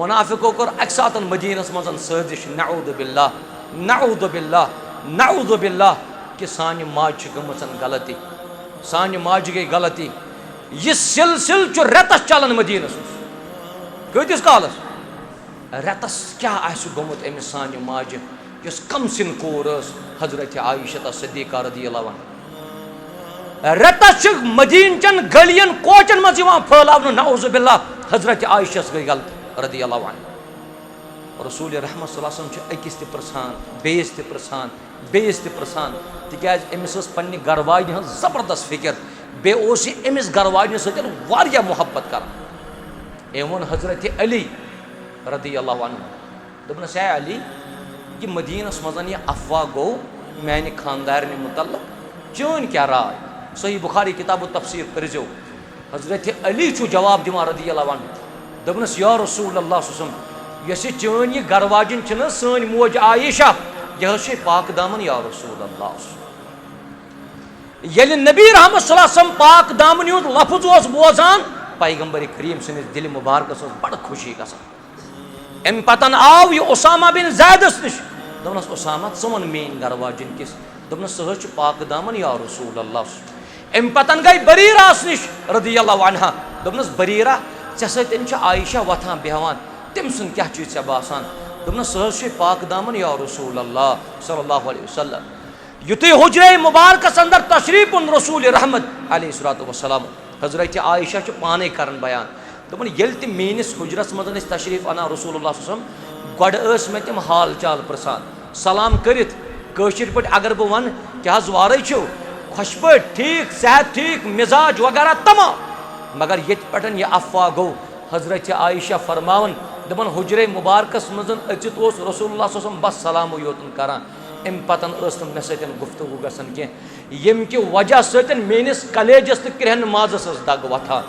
मुनाफिको कर अक सात मदीनस मज साजिश नऊद बिल्लाह कि सान माज गम गलती, सान माज गई गलती। यह सिलसिल रेतस चलान मदीनस कतिस कालस रेतस क्या गोमुत अमिस सान माज यस कम सिन कोर हजरत आयशा सिद्दीक़ा रज़ियल्लाहु अन्हा। रेतस मदीन चन गलियन कोचन मज फैलाव नऊज़ बिल्लाह हजरत आयशा गई गलत रज़ियल्लाहु अन्हा। रसूल रहमत सल्लल्लाहु अलैहि वसल्लम अकिस ते प्रसान बेस ते प्रसान तिकाज अमिस पन्ने गरवाजन हज जबरदस्त फिक्र बे अमिस गरवाजन सतन वारिया मोहब्बत कर। एवं हजरत अली रज़ियल्लाहु अन्हु दोपनस है अली कि मदीनस मजन यह अफवाह गो माने खानदारन मुतल्लक चोन क्या राय। सही बुखारी किताब तफसीर करजो हजरत अली जवाब दिवान रज़ियल्लाहु अन्हु दोपनस या रसूल अल्लाह सल्लल्लाहु यस चन यह गरवाजन सन मोज आयशा यह पाक दामन या रसूल अल्लाह। ये नबी रहमत सल्लल्लाहु अलैहि वसल्लम पाक दामन हुंद लफ्ज बोजान पैगंबर करीम सनिस दिल मुबारक बड़ खुशी गसान। अम पतन आव यह उसामा बिन ज़ैदस निश दोपनस उसामा वन मेन गरवाजन किस दोपनस सह पाक दामन या रसूल अल्लाह। अम पतन गई बरीरा निश रज़ियल्लाहु अन्हा दोपनस बरीरा ऐ सतन आयशा वथान बेहवान तम सुन क्या चीज ऐ बासान दोपनस सह पाक दामन या रसूल अल्लाह सल्लल्लाहु अलैहि वसल्लम। युतु हुजरे मुबारकस अंदर तशरीफ उन रसूल रहमत अलैहिस्सलातु वस्सलाम हजरत आयशा पाने कर बयान दोपन येल ते मेनिस हुजरस मज तशरीफ अना रसूलुल्लाह सल्लल्लाहु अलैहि वसल्लम गड मे तम हाल चाल प्रसान सलाम करित कशिर पे अगर बह वन क्या वारे खुश पे ठीक सेहत ठीक मिजाज वगैरह तमाम मगर ये पे यह अफवाह गो हजरत आयशा फरमावन दपन हुजरे मुबारकस मज अचित रसूलुल्लाह सल्लल्लाहु अलैहि वसल्लम बस सलाम योतन करान अम पतन मे सतन गुफ्तगू गसन कह यम कि वजह सतन मेनिस कलेजस तो क्रहन माजस दग वथान।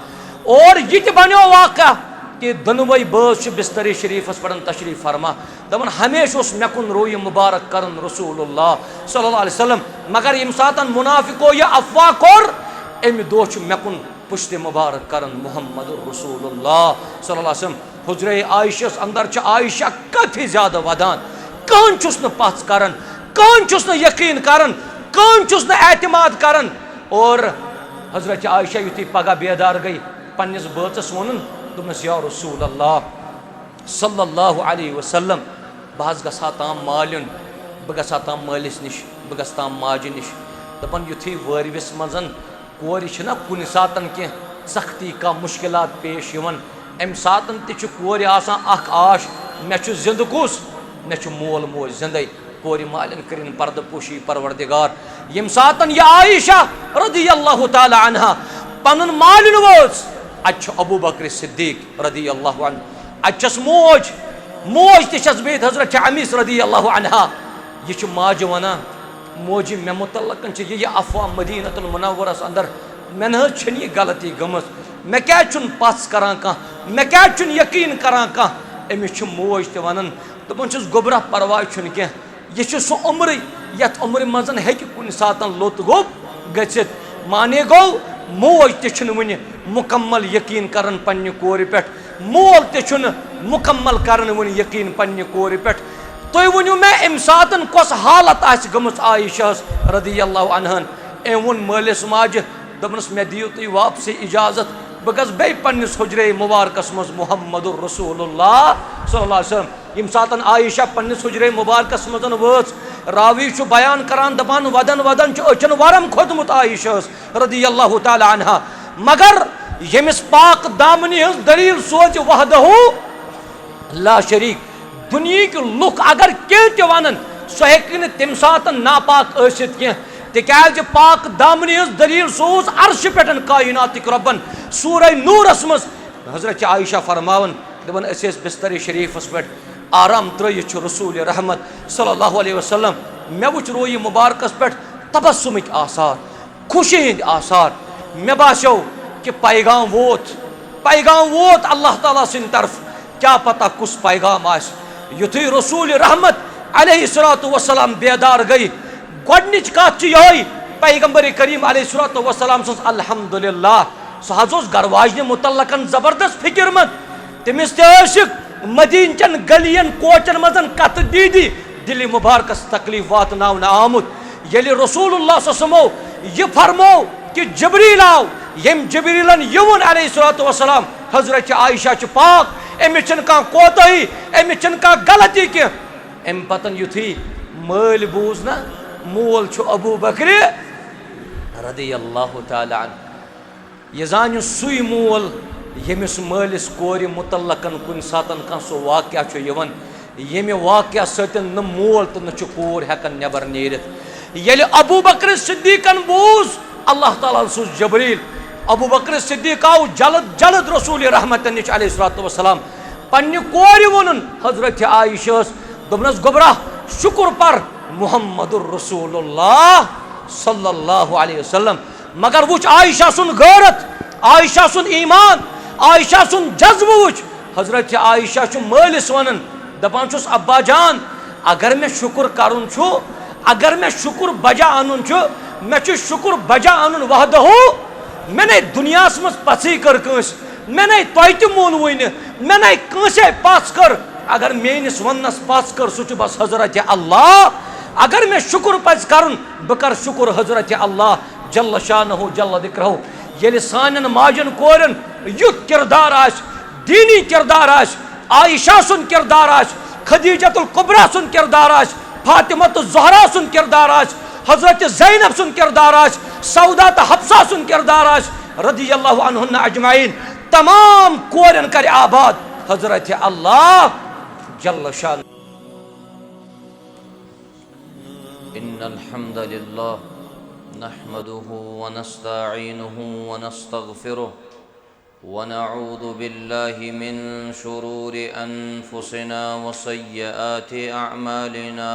और यह बनो वाक़ा कि दोनों बस बिस्तरी शरीफस पे तशरीफ फरमा दपन हमेशा मे कुन रोय मुबारक कर रसूलुल्लाह सल्लल्लाहु अलैहि वसल्लम मगर यम सात मुनाफिको यह अफवाह कोर अमि दोह मे कुन पुश्त मुबारक कर मुहम्मद रसूलुल्लाह सल्लल्लाहु अलैहि वसल्लम। हुजरे आयशस अंदर आयशा काफी ज्यादा वदान कौन चुस न पच करन कौन चुस न यकीन करन कौन चुस न एतमाद करन। और हजरत आयशा युति पगह बेदार गई पन्निस बचस वोन दोपनस या रसूल अल्लाह सल्लल्लाहु अलैहि वसल्लम बह गसा ताम मालिन बह गसा ताम मालिस निश बह गस ताम माज निश दपन युथि वरविस मजन कोर कुन सातन कह सख्ती का मुश्किलात पेश यवन अम सातन तह कोर आश मे जिंद कुस मे मोल मोज जिंदे कोर मालिन करिन पर्द पोशी परवरदिगार यम सातन यह आयशा रज़ियल्लाहु ताला अन्हा पनुन मालिन वोज अच अबू बकर सिद्दीक रज़ियल्लाहु अन्हु अचस मोज तस बे हजरत अमीस रज़ियल्लाहु अन्हा यह माज वना मोजी मे मुतल्लक यह अफवाह मदीनतुल मुनव्वरस अंदर मे न यह गलती गमस मे क्या पस करान कह मे क्या यकीन करान कह अमिस मोज त वनान दपन गोबरा परवाह कह यह सह उम्र यथ उम्र मजन हे कुन सात लोत गोब गचित माने गो मोज त वन मुकम्मल यकीन करन पन्ने कोर पे मोल त मुकम्मल करन वन यकीन पन्ने कोर पे। तुम वनु मे अम सातन कस हालत गमस आयशा रज़ियल्लाहु अन्हन अम वोन मालिस माज दोपनस मे दियो तुम वापसी इजाजत बह गस बे पन्निस हुजरे मुबारकस मज मुहम्मदुर रसूलुल्लाह सल्लल्लाहु अलैहि वसल्लम। यम सातन आयशा पन्निस हुजरे मुबारकस मजन वच रावी बयान करान दपान वदन वदन अचन वरम खोदमुत आयशा रज़ियल्लाहु ताला अन्हा मगर यमिस पाक दामनी हज दलील सोच वहदहु ला शरीक दुनिया लुक अगर कह वन सह हे तम सात नापाक कह तिकाज पाक दामनी हज दलील सोज अर्श पे कायनातिक रब्बन सूरह नूरस मज हजरत आयशा फरमावन दपन बिस्तर शरीफस पे आराम त्रयित रसूल रहमत सल्लल्लाहु अलैहि वसल्लम मे वुच रोय मुबारकस पे तबस्सुमिक आसार खुशी हंद आसार मे बास्यो कि पैगाम वोत अल्लाह ताला सिंद तरफ क्या पता कुस पैगाम आस युथि रसूल रहमत अलैहिस्सलातु वस्सलाम बेदार गई गोडनिच कत यही पैगंबर करीम अलैहिस्सलातु वस्सलाम सन्स अल्हम्दुलिल्लाह सह हज गरवाजन मुतल्लकन जबरदस्त फिक्र मंद तमिस मदीन चन गलियन कोचन मजन कत दीदी दिल मुबारकस तकलीफ वातनावन आमुत यलि रसूलुल्लाह सल्लल्लाहु अलैहि वसल्लम ये फरमो कि जिब्रील आव यम जिब्रीलन युन अलैहिस्सलातु वस्सलाम हजरत आयशा च पाक अमिस छन का कोताही अमिस छन का गलती के अम पतन युथी मल बूज ना मोल छु अबू बकर रदियल्लाहु ताला अन ये जान सुई मोल यमिस मलिस कोर मुतल्लकन कुन सातन का सो वाक्या छु यवन यमे वाक्या सतन न मोल तो न छु कोर हकन नेबर नेरित यले अबू बकर सिद्दीकन बूज अल्लाह ताला सु जिब्रील अबू बकर सिद्दीक आव जलद जलद रसूल रहमत निश अलैहिस्सलातु वस्सलाम पन्ने कोर वोनुन हजरत आयशा दोबनस गोबरा शुक्र पर मुहम्मदुर रसूलुल्लाह सल्लल्लाहु अलैहि वसल्लम मगर वुच आयशा सुन गैरत आयशा सुन ईमान आयशा सुन जज्ब वुच हजरत आयशा छु मलिस वनन दपान छुस अब्बा जान अगर मैं शुक्र करुन छु अगर मैं शुक्र बजा अनुन छु मैं छु शुक्र बजा अनुन वहदहु मैंने दुनिया मज पसी कर कंस मैंने तोय मोन वन मैंने कंसे पस कर अगर मेनिस वनस पस कर सु बस हजरत अल्लाह अगर मैं शुक्र पज करुन बह कर शुक्र हजरत अल्लाह जल्ल शानहु जल्ल दिक्रहु ये सान माजन कोरन युथ किरदार आश दीनी किरदार आश आयशा सुन किरदार आश खदीजतुल कुबरा सुन किरदार आश फातिमतुल ज़हरा सुन किरदार आश हजरत ज़ैनब सुन किरदार आश सौदात हफ्सा सुन किरदार आश रदियल्लाहु अन्हुन्ना अजमाइन तमाम कोरन कर आबाद हजरत अल्लाह जल्ल शान इन्नल हम्दुलिल्लाह नहमदुहु व नस्तईनुहु व नस्तगफिरुह व नऊज़ु बिल्लाहि मिन शुरूरि अनफुसिना व सय्यिआति अअमालिना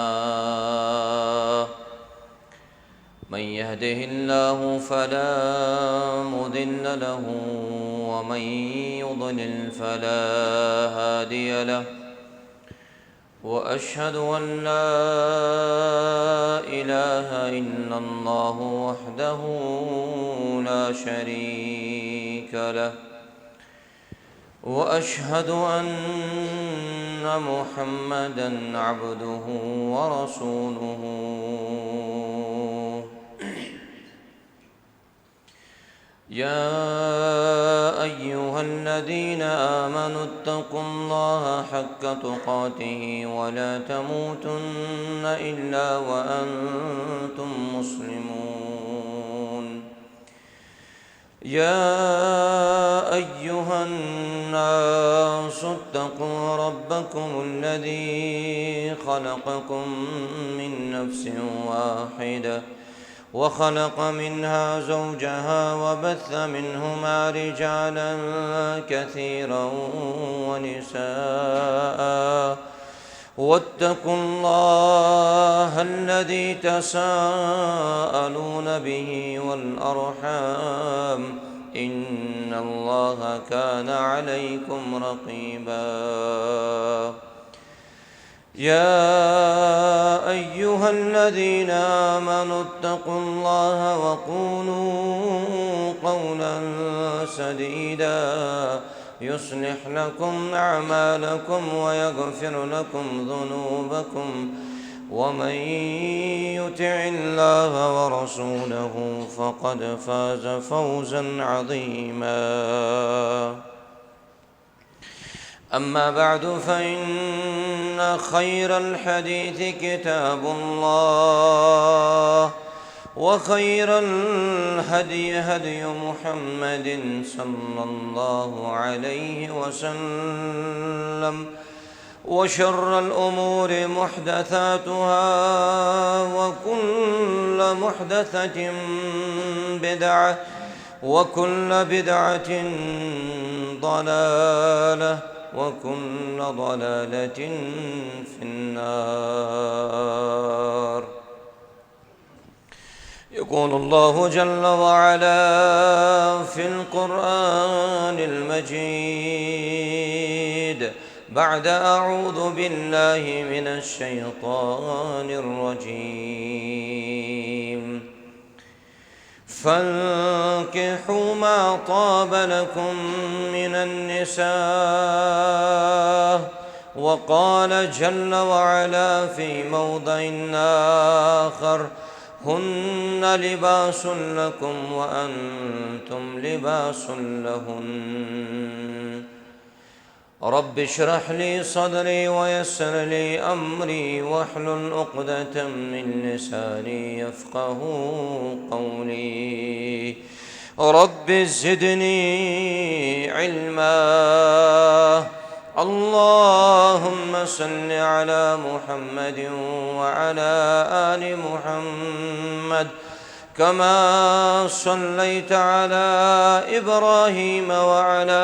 मन यहदिहिल्लाहु फला मुदिल्ल लहु व मन युद्लिल फला हादिय लहु वअशहदु अन ला इलाहा इल्लल्लाहु वहदहु ला शरीक लहु वअशहदु अन्न मुहम्मदन अब्दुहु व रसूलुहु या अय्युहल्लज़ीन आमनु इत्तक़ुल्लाहा हक़्क़ तुक़ातिही व ला तमूतुन्न इल्ला व अंतुम मुस्लिमून या अय्युहन्नासु इत्तक़ू रब्बकुमुल्लज़ी ख़लक़कुम मिन नफ्सिन वाहिदह वख़लक़ मिन्हा ज़ौजहा वबस्स मिन्हुमा रिजाला कसीरन वनिसाअ वत्तक़ुल्लाहा अल्लज़ी तसाअलून बिही वल अर्हाम इन्नल्लाहा कान अलैकुम रक़ीबा या अय्युहल्लज़ीन आमनु इत्तक़ुल्लाहा वक़ूलू क़ौलन सदीदा युस्लिह लकुम अअमालकुम वयग़फिर लकुम ज़ुनूबकुम वमन युतिइल्लाहा वरसूलहु फ़क़द फ़ाज़ फ़ौज़न अज़ीमा अम्मा बअदु फ़इन्न खैरल हदीथि किताबुल्लाह वखैरल हदयि हदयु मुहम्मदिन सल्लल्लाहु अलैहि वसल्लम वशर्रल उमूरि मुहदसातुहा वकुल्ल मुहदसतिन बिदअह वकुल्ल बिदअतिन ضلالة وكل ضلالة في النار يقول الله جل وعلا في القرآن المجيد بعد أعوذ بالله من الشيطان الرجيم فانكحوا ما طاب لكم من النساء وقال جل وعلا في موضع آخر هن لباس لكم وأنتم لباس لهن رب اشرح لي صدري ويسر لي أمري واحلل عقدة من لساني يفقه قولي رب زدني علما اللهم صل على محمد وعلى آل محمد كما صليت على إبراهيم وعلى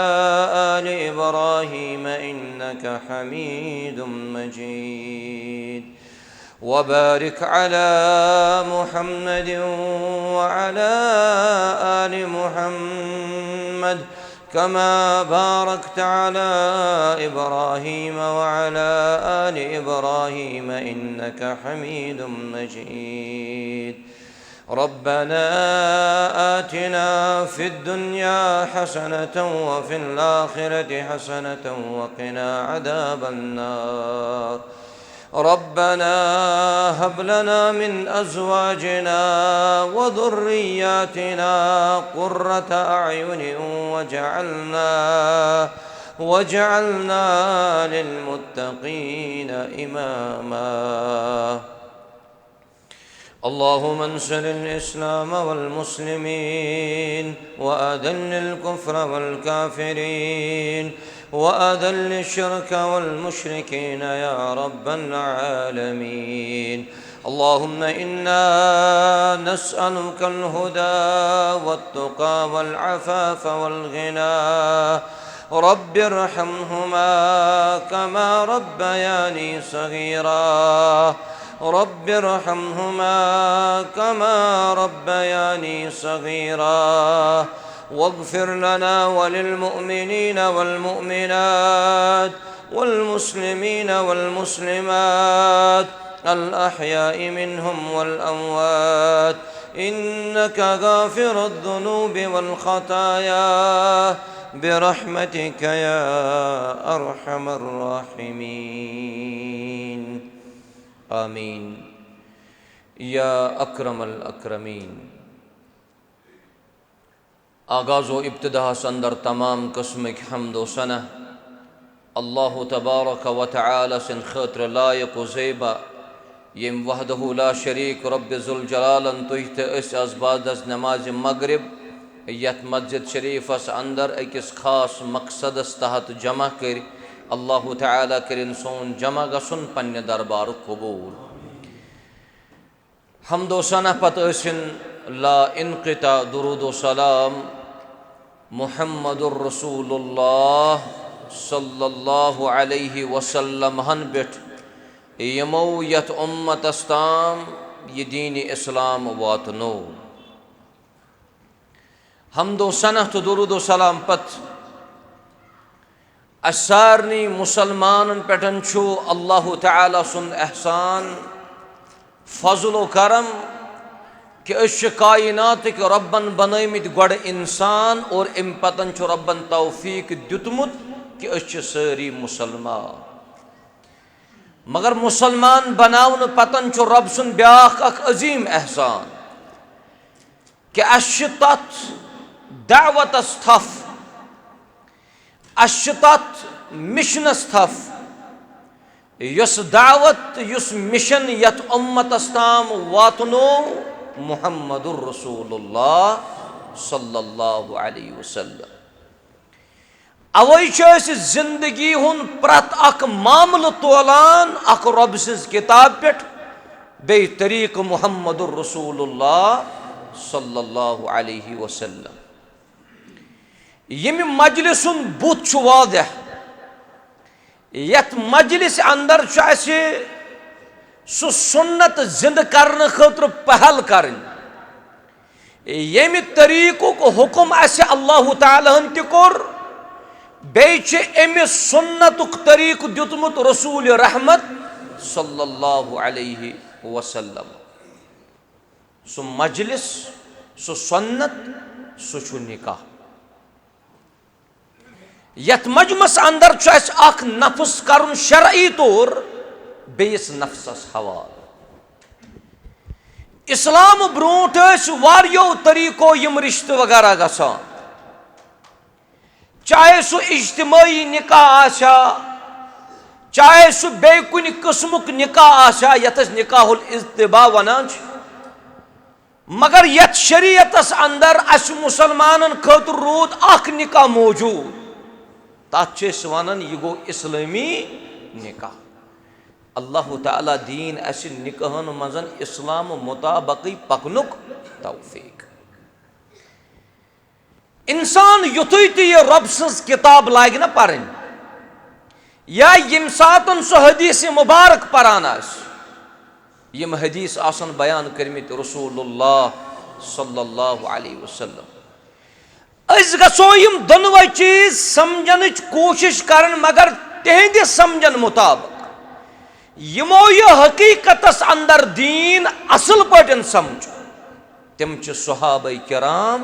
آل إبراهيم إنك حميد مجيد وبارك على محمد وعلى آل محمد كما باركت على إبراهيم وعلى آل إبراهيم إنك حميد مجيد ربنا آتنا في الدنيا حسنة وفي الآخرة حسنة وقنا عذاب النار ربنا هب لنا من أزواجنا وذرياتنا قرة أعين واجعلنا للمتقين إماما اللهم انصر الإسلام والمسلمين وأذل الكفر والكافرين وأذل الشرك والمشركين يا رب العالمين اللهم إنا نسألك الهدى والتقى والعفاف والغنى رب ارحمهما كما ربياني صغيرا رب ارحمهما كما ربياني صغيرا واغفر لنا وللمؤمنين والمؤمنات والمسلمين والمسلمات الأحياء منهم والأموات إنك غافر الذنوب والخطايا برحمتك يا أرحم الراحمين آمين या अक्रमल अक्रमीन। आगाज़ो इब्तिदा अंदर तमाम कस्म हम्दो सना अल्लाह तबारक व तआला सिन खतर लायक व ज़ेबा यम वहदहु ला शरीक रब्ब ज़ुल जलालन तुह अस बादस नमाज मगरिब यत मस्जिद शरीफस अंदर अकिस खास मकसदस तहत जमा कर अल्लाह तआला करिन सोन जमा गसुन पन्ने दरबार कबूल। हम्दो सना पत असिन ला इनक़िता दुरूद व सलाम मुहम्मदुर रसूलुल्लाह सल्लल्लाहु अलैहि वसल्लम हन बेठ यमो यत उम्मतस ताम ये दीन इस्लाम वातनो। हम्दो सना तो दुरूद व सलाम पत असारनी मुसलमान पेटन छु अल्लाह तआला सुन एहसान फजल व करम कि कायनात के रब्बन बनमित गड इंसान और अम पतन रब्बन तौफीक दितमुत कि सारी मुसलमान। मगर मुसलमान बनावन पतन रब सुन ब्याख अख अजीम एहसान कि तथ दावतस थफ तथ मिशनस थफ युस दावत युस मिशन यत उम्मतस ताम वातनो मुहम्मदुर रसूलुल्लाह सल्लल्लाहु अलैहि वसल्लम। अवै जिंदगी हुन प्रत अख मामल तोलान अख रब सिज किताब पे बे तरीक मुहम्मदुर रसूलुल्लाह सल्लल्लाहु अलैहि वसल्लम। यम मजलिसुन बुत वादह यत मजलिस अंदर सु सुन्नत जिंद करने खतर पहल करन यमि तरीक़ुक हुक्म आसे अल्लाह ताला हन ति कोर बेच अमि सुन्नतुक तरीक़ दितमुत रसूल रहमत सल्लल्लाहु अलैहि वसल्लम। सु मजलिस सु सुन्नत सु निकाह। यथ मजमस अंदर अख नफ्स कर शरई तौर बेस नफ्सस हवाल। इस्लाम ब्रोट वारियो तरीको यम रिश्ते वगैरह गसान, चाहे सह इज्तिमाई निकाह आशा, चाहे सह बे कुन किस्मुक निकाह आशा यथ निकाहुल इज्तिबा वनान, मगर यथ शरीयतस अंदर अस मुसलमानन खतर रूद अख निकाह मौजूद, तथ वनान यह गो इस्लामी निकाह। अल्लाह ताला दीन अस निकाहन मजन इस्लाम मुताबिक पकनुक तौफीक। इंसान युथुई तो यह रब सज किताब लाग न पढ़न, या यम सातन सह हदीस मुबारक परान यम हदीस आसन बयान करमित रसूलुल्लाह सल्लल्लाहु अलैहि वसल्लम, अस गसो यम दोनों चीज समझन कोशिश करन, मगर तिहंद समझन मुताबिक यमो यह हकीकतस अंदर दीन असल पटन समझ। तिम सहाबा किराम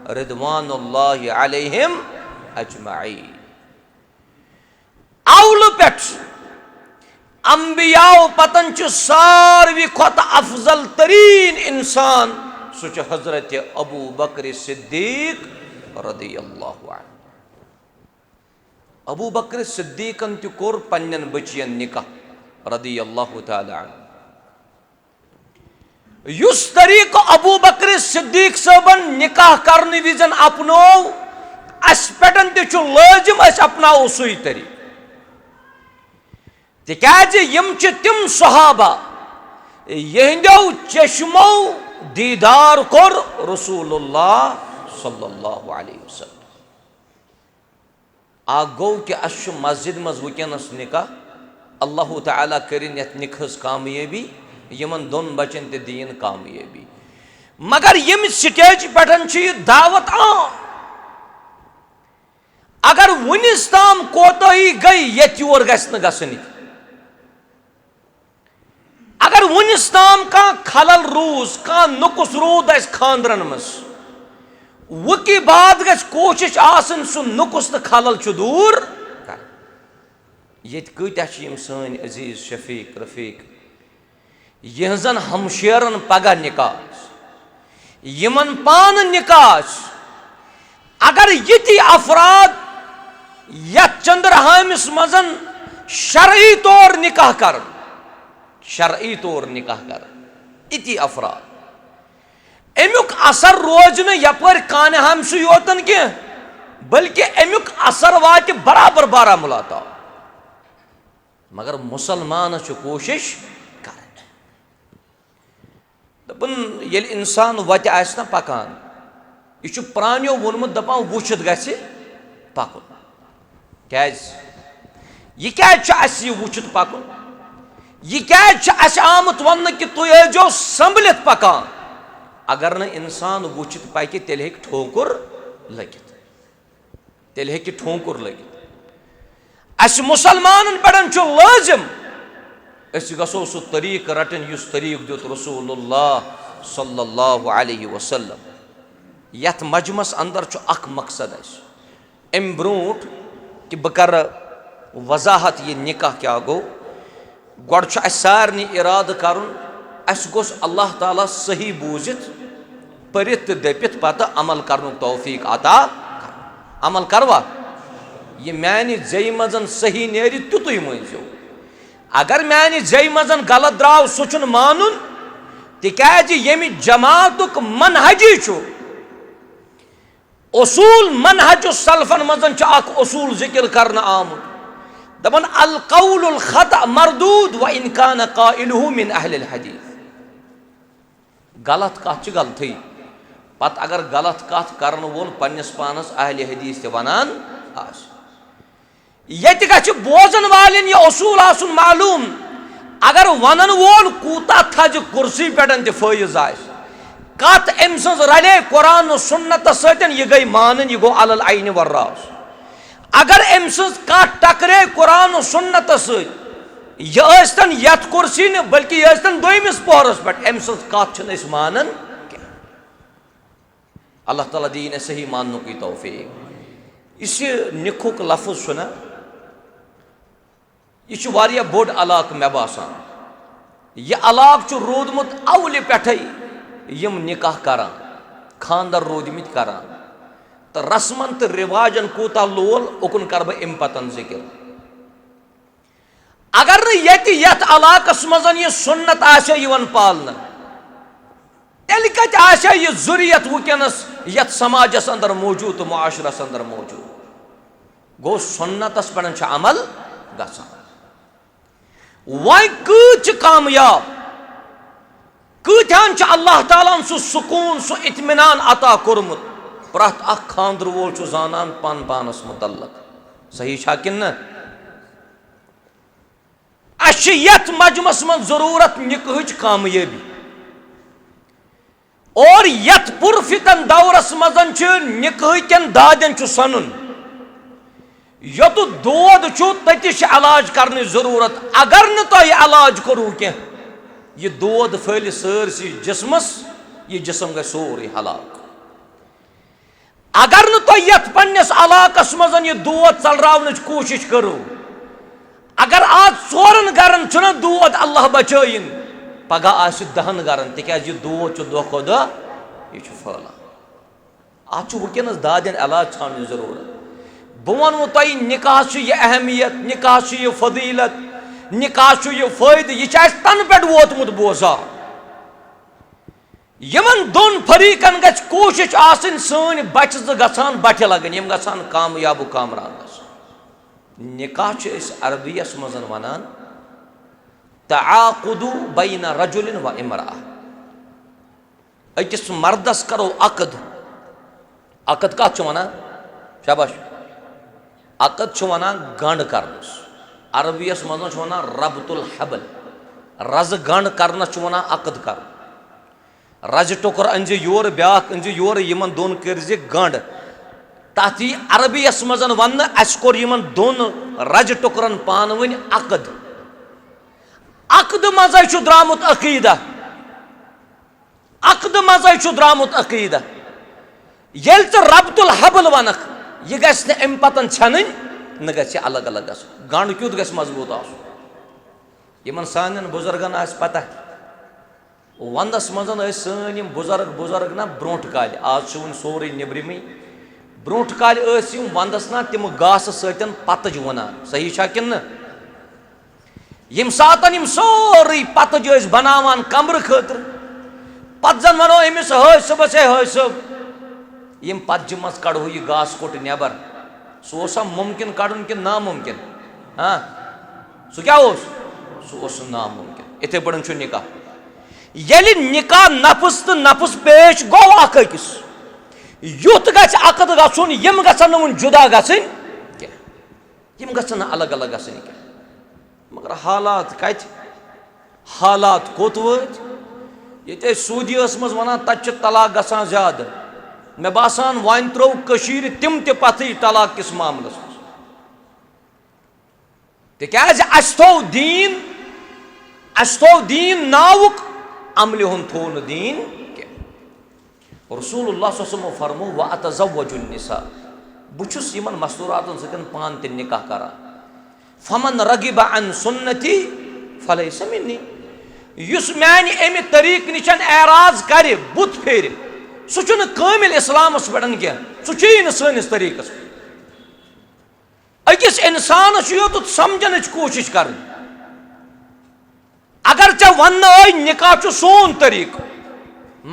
रिदवानुल्लाहि अलैहिम अजमाईन। अवल पे अंबियाओ पतन सारवी खत अफजल तरीन इंसान सह हजरत अबू बकर सिद्दीक रदियल्लाहु अन्हु। अबू बकर सिद्दीकन त कोर पन्न बचियन निकाह रदियल्लाहु ताला अन्हु। युस तरीक अबू बकर सिद्दीक सबन निकाह करने विजन अपनो अस पेटन त लाजिम अस अपनाओ सुई तरीक, तिकाज यम तिम सहाबा यहंदो चश्मो दीदार कोर रसूलुल्लाह सल्लल्लाहु अलैहि वसल्लम। आ गो कि अस मस्जिद मज वुकनस निकाह, अल्लाह ताला करिन यथ निकाहस कामयाबी, यमन दोन बचन ते दीन कामयाबी। मगर यम स्टेज पटन दावत अगर वनिस ताम कोताही गई यत योर गसन गसनी, अगर वनिस ताम का खलल रूज का नुकुस रूद अस खानदरन मस, वकी बाद गस कोशिश आसन सु नुकुस तो खलल दूर कर। ये कत्या सन अजीज शफीक रफीक यहजन हमशेरन पगह निकाह, यमन पान निकाह, अगर ये अफराद या चंद्रहामिस मजन शरई तौर निकाह कर, शरई तौर निकाह कर, इति अफराद अमुक असर रोज न यपर कान हमस योतन के, बल्कि अमुक असर वात बराबर बारामुला तक। मगर मुसलमान कोशिश कर दपन ये इंसान वत ना पकान, यह प्रानियों वोनमुत दपान वुचित गि पकुन, क्या वुचित पकुन, यह क्या आमुत वन कि तुम जो संभलित पकान। अगर न इंसान वुचित पक तेल हेक ठोकुर लगित, तेल हेक ठोकुर लगित। अस मुसलमान पड़न लाजिम अस गसो सु तरीक रटन युस तरीक दुत रसूलुल्लाह सल्लल्लाहु अलैहि वसल्लम। यथ मजमस अंदर अख मकसद अम ब्रोट कि बह कर वजाहत ये निकाह क्या गो। गोड़ सारनी इराद कर गोस अल्लाह ताला सही बूजित परित दपित पत अमल कर तौफीक अता कर। अमल करवा ये मानि जय मजन सही नेरि तुतुय मो। अगर मानि जय मजन गलत द्राव सह मानुन, तिकाज यमि जमातुक मनहजी उसूल मनहज सलफन मजन अख उसूल जिक्र कर आमुत, दपन अल कौलुल खता मरदूद व इन कान काइलुहु मिन अहलिल हदीस। गलत कथ गलत पत अगर गलत कथ करन वोल पन्निस पानस अहले हदीस वनान आस, ये गि बोजन वालन यह उसूल आसुन मालूम। अगर वनन वोल कूता थज कुर्सी पे फैज कत अम सज रले कुरान सुन्नत सतन यह गई मान, यह गो अलल आइन वर्रास। अगर अम सज कत टकरे कुरान सुन्नत सतन यथ कुर्सी न बल्कि यह दोमिस पोहरस पे अम सज कत मानन। अल्लाह ताला दीन सही मानने की तौफीक। इस निखुक लफ्ज ना यह वारिया बोड़ अलाक मे बासान यह अलाक रोदमुत अवल पे यम निकाह करान खानदर रोदमित करान तो रस्मन तो रिवाजन कूता लोल उकुन कर बह अम पतन जिक्र अगर यत अलाकस मजन यह सुन्नत आशे यिवन पालन तेल कत आशे यह जुरियत वुकनस यत समाजस अंदर मौजूद तो मुआशरस अंदर मौजूद गो सुन्नतस पे अमल गसान वह कूच कामयाब कूथान अल्लाह ताला सह सुकून सह इत्मिनान अता कोरमुत प्रत अख खानदर वोल जानान पान पानस मुतल्लक सही छा किन न अशयत मजमस मन जरूरत निकाहच कामयाबी और यत पुरफितन दौरस मजन निकाह कन दादन सनुन योत दोद तत इलाज करने जरूरत अगर न तुह इलाज करू कह यह दोद फैल सरसी जिस्मस यह जिसम ग सोरे हलाक अगर न तुह यत पन्नस इलाकस मजन यह दोद चलरावन कोशिश करो अगर आज 4 गरन छुना दोद अल्लाह बचाइन पगह आस 10 गरन तिकाज यह दोद दो खो दो यह फैलान आज वुकनस दादन इलाज छान जरूरत बह वनो तुह निकाह यह अहमियत निकाह यह फजीलत निकाह यह फायदे यह तन पे वोतमुत बोजा यमन दोन फरीकन गछ कोशिश आसन सन बच गसान बट लगन यम गसान कामयाब कामरान निकाह अरबियस मजन वनान तआकुदु बैन रजुलिन व इमरा अकिस मर्दस करो अकद अकद कत वनान शाबाश अकद वनान गंड करनस अरबियस मजन वनान रबतुल हबल रज गंड करनस वनान अकद कर रज टुकर अंज your back Anju your Yemen दोन कर्ज गंड तथ अरबियस मजन वन अस कोर यमन दोन रज टुकरन पान वन अकद अकद मजे द्रामुत अकीदा अकद मजे द्रामुत अकीदा येल च रबतुल हबल वनक यह गस न अम पतन छन न गस अलग अलग गस गंड क्युत गस मजबूत आस यमन सान बुजुर्गन आस पता वंदस मजन सन बुजुर्ग बुजुर्ग ना ब्रोट काल आज वन सोरे निब्रमी ब्रोट काल वंदस ना तिम गास सतन पतज वनान सही छा किन यम सातन यम सोरे पतज बनावान कमर खतर पत जन वनो अमिस हय सुबह से हय सब यम पतज मज कड़ो यह गास कोट नबर सह मुमकिन कड़न कि नामुमकिन हाँ सह क्या सह नामुमकिन इथे पे निकाह ये निकाह नफस तो नफस पेश गो अकिस युत गस अकद गन यम गसन वन जुदा गसन यम गसन अलग अलग गसन मगर हालात कत हालात कोत वत ये सूदी मज वन तत तलाक गसान ज्यादा मे बासान वन त्रो तिम पथ तलाक किस मामलस तिकाज अस थो दीन नावुक अमल हुन थो न दीन रसूलुल्लाह सल्लल्लाहु अलैहि वसल्लम फरमो व अतज़व्वजुन निसा बुछुस यमन मस्तूरातन सतन पान ते निकाह करा फमन रगिबा अन सुन्नती फलैसा मिन्नी युस मैंने अमि तरीक निचन एराज करे बुत फेर सह कामिल इस्लामस पे क्या सह सैनिस तरीकस अकिस इंसानस योत समझन कोशिश कर अगर चे वन निकाह सोन तरीक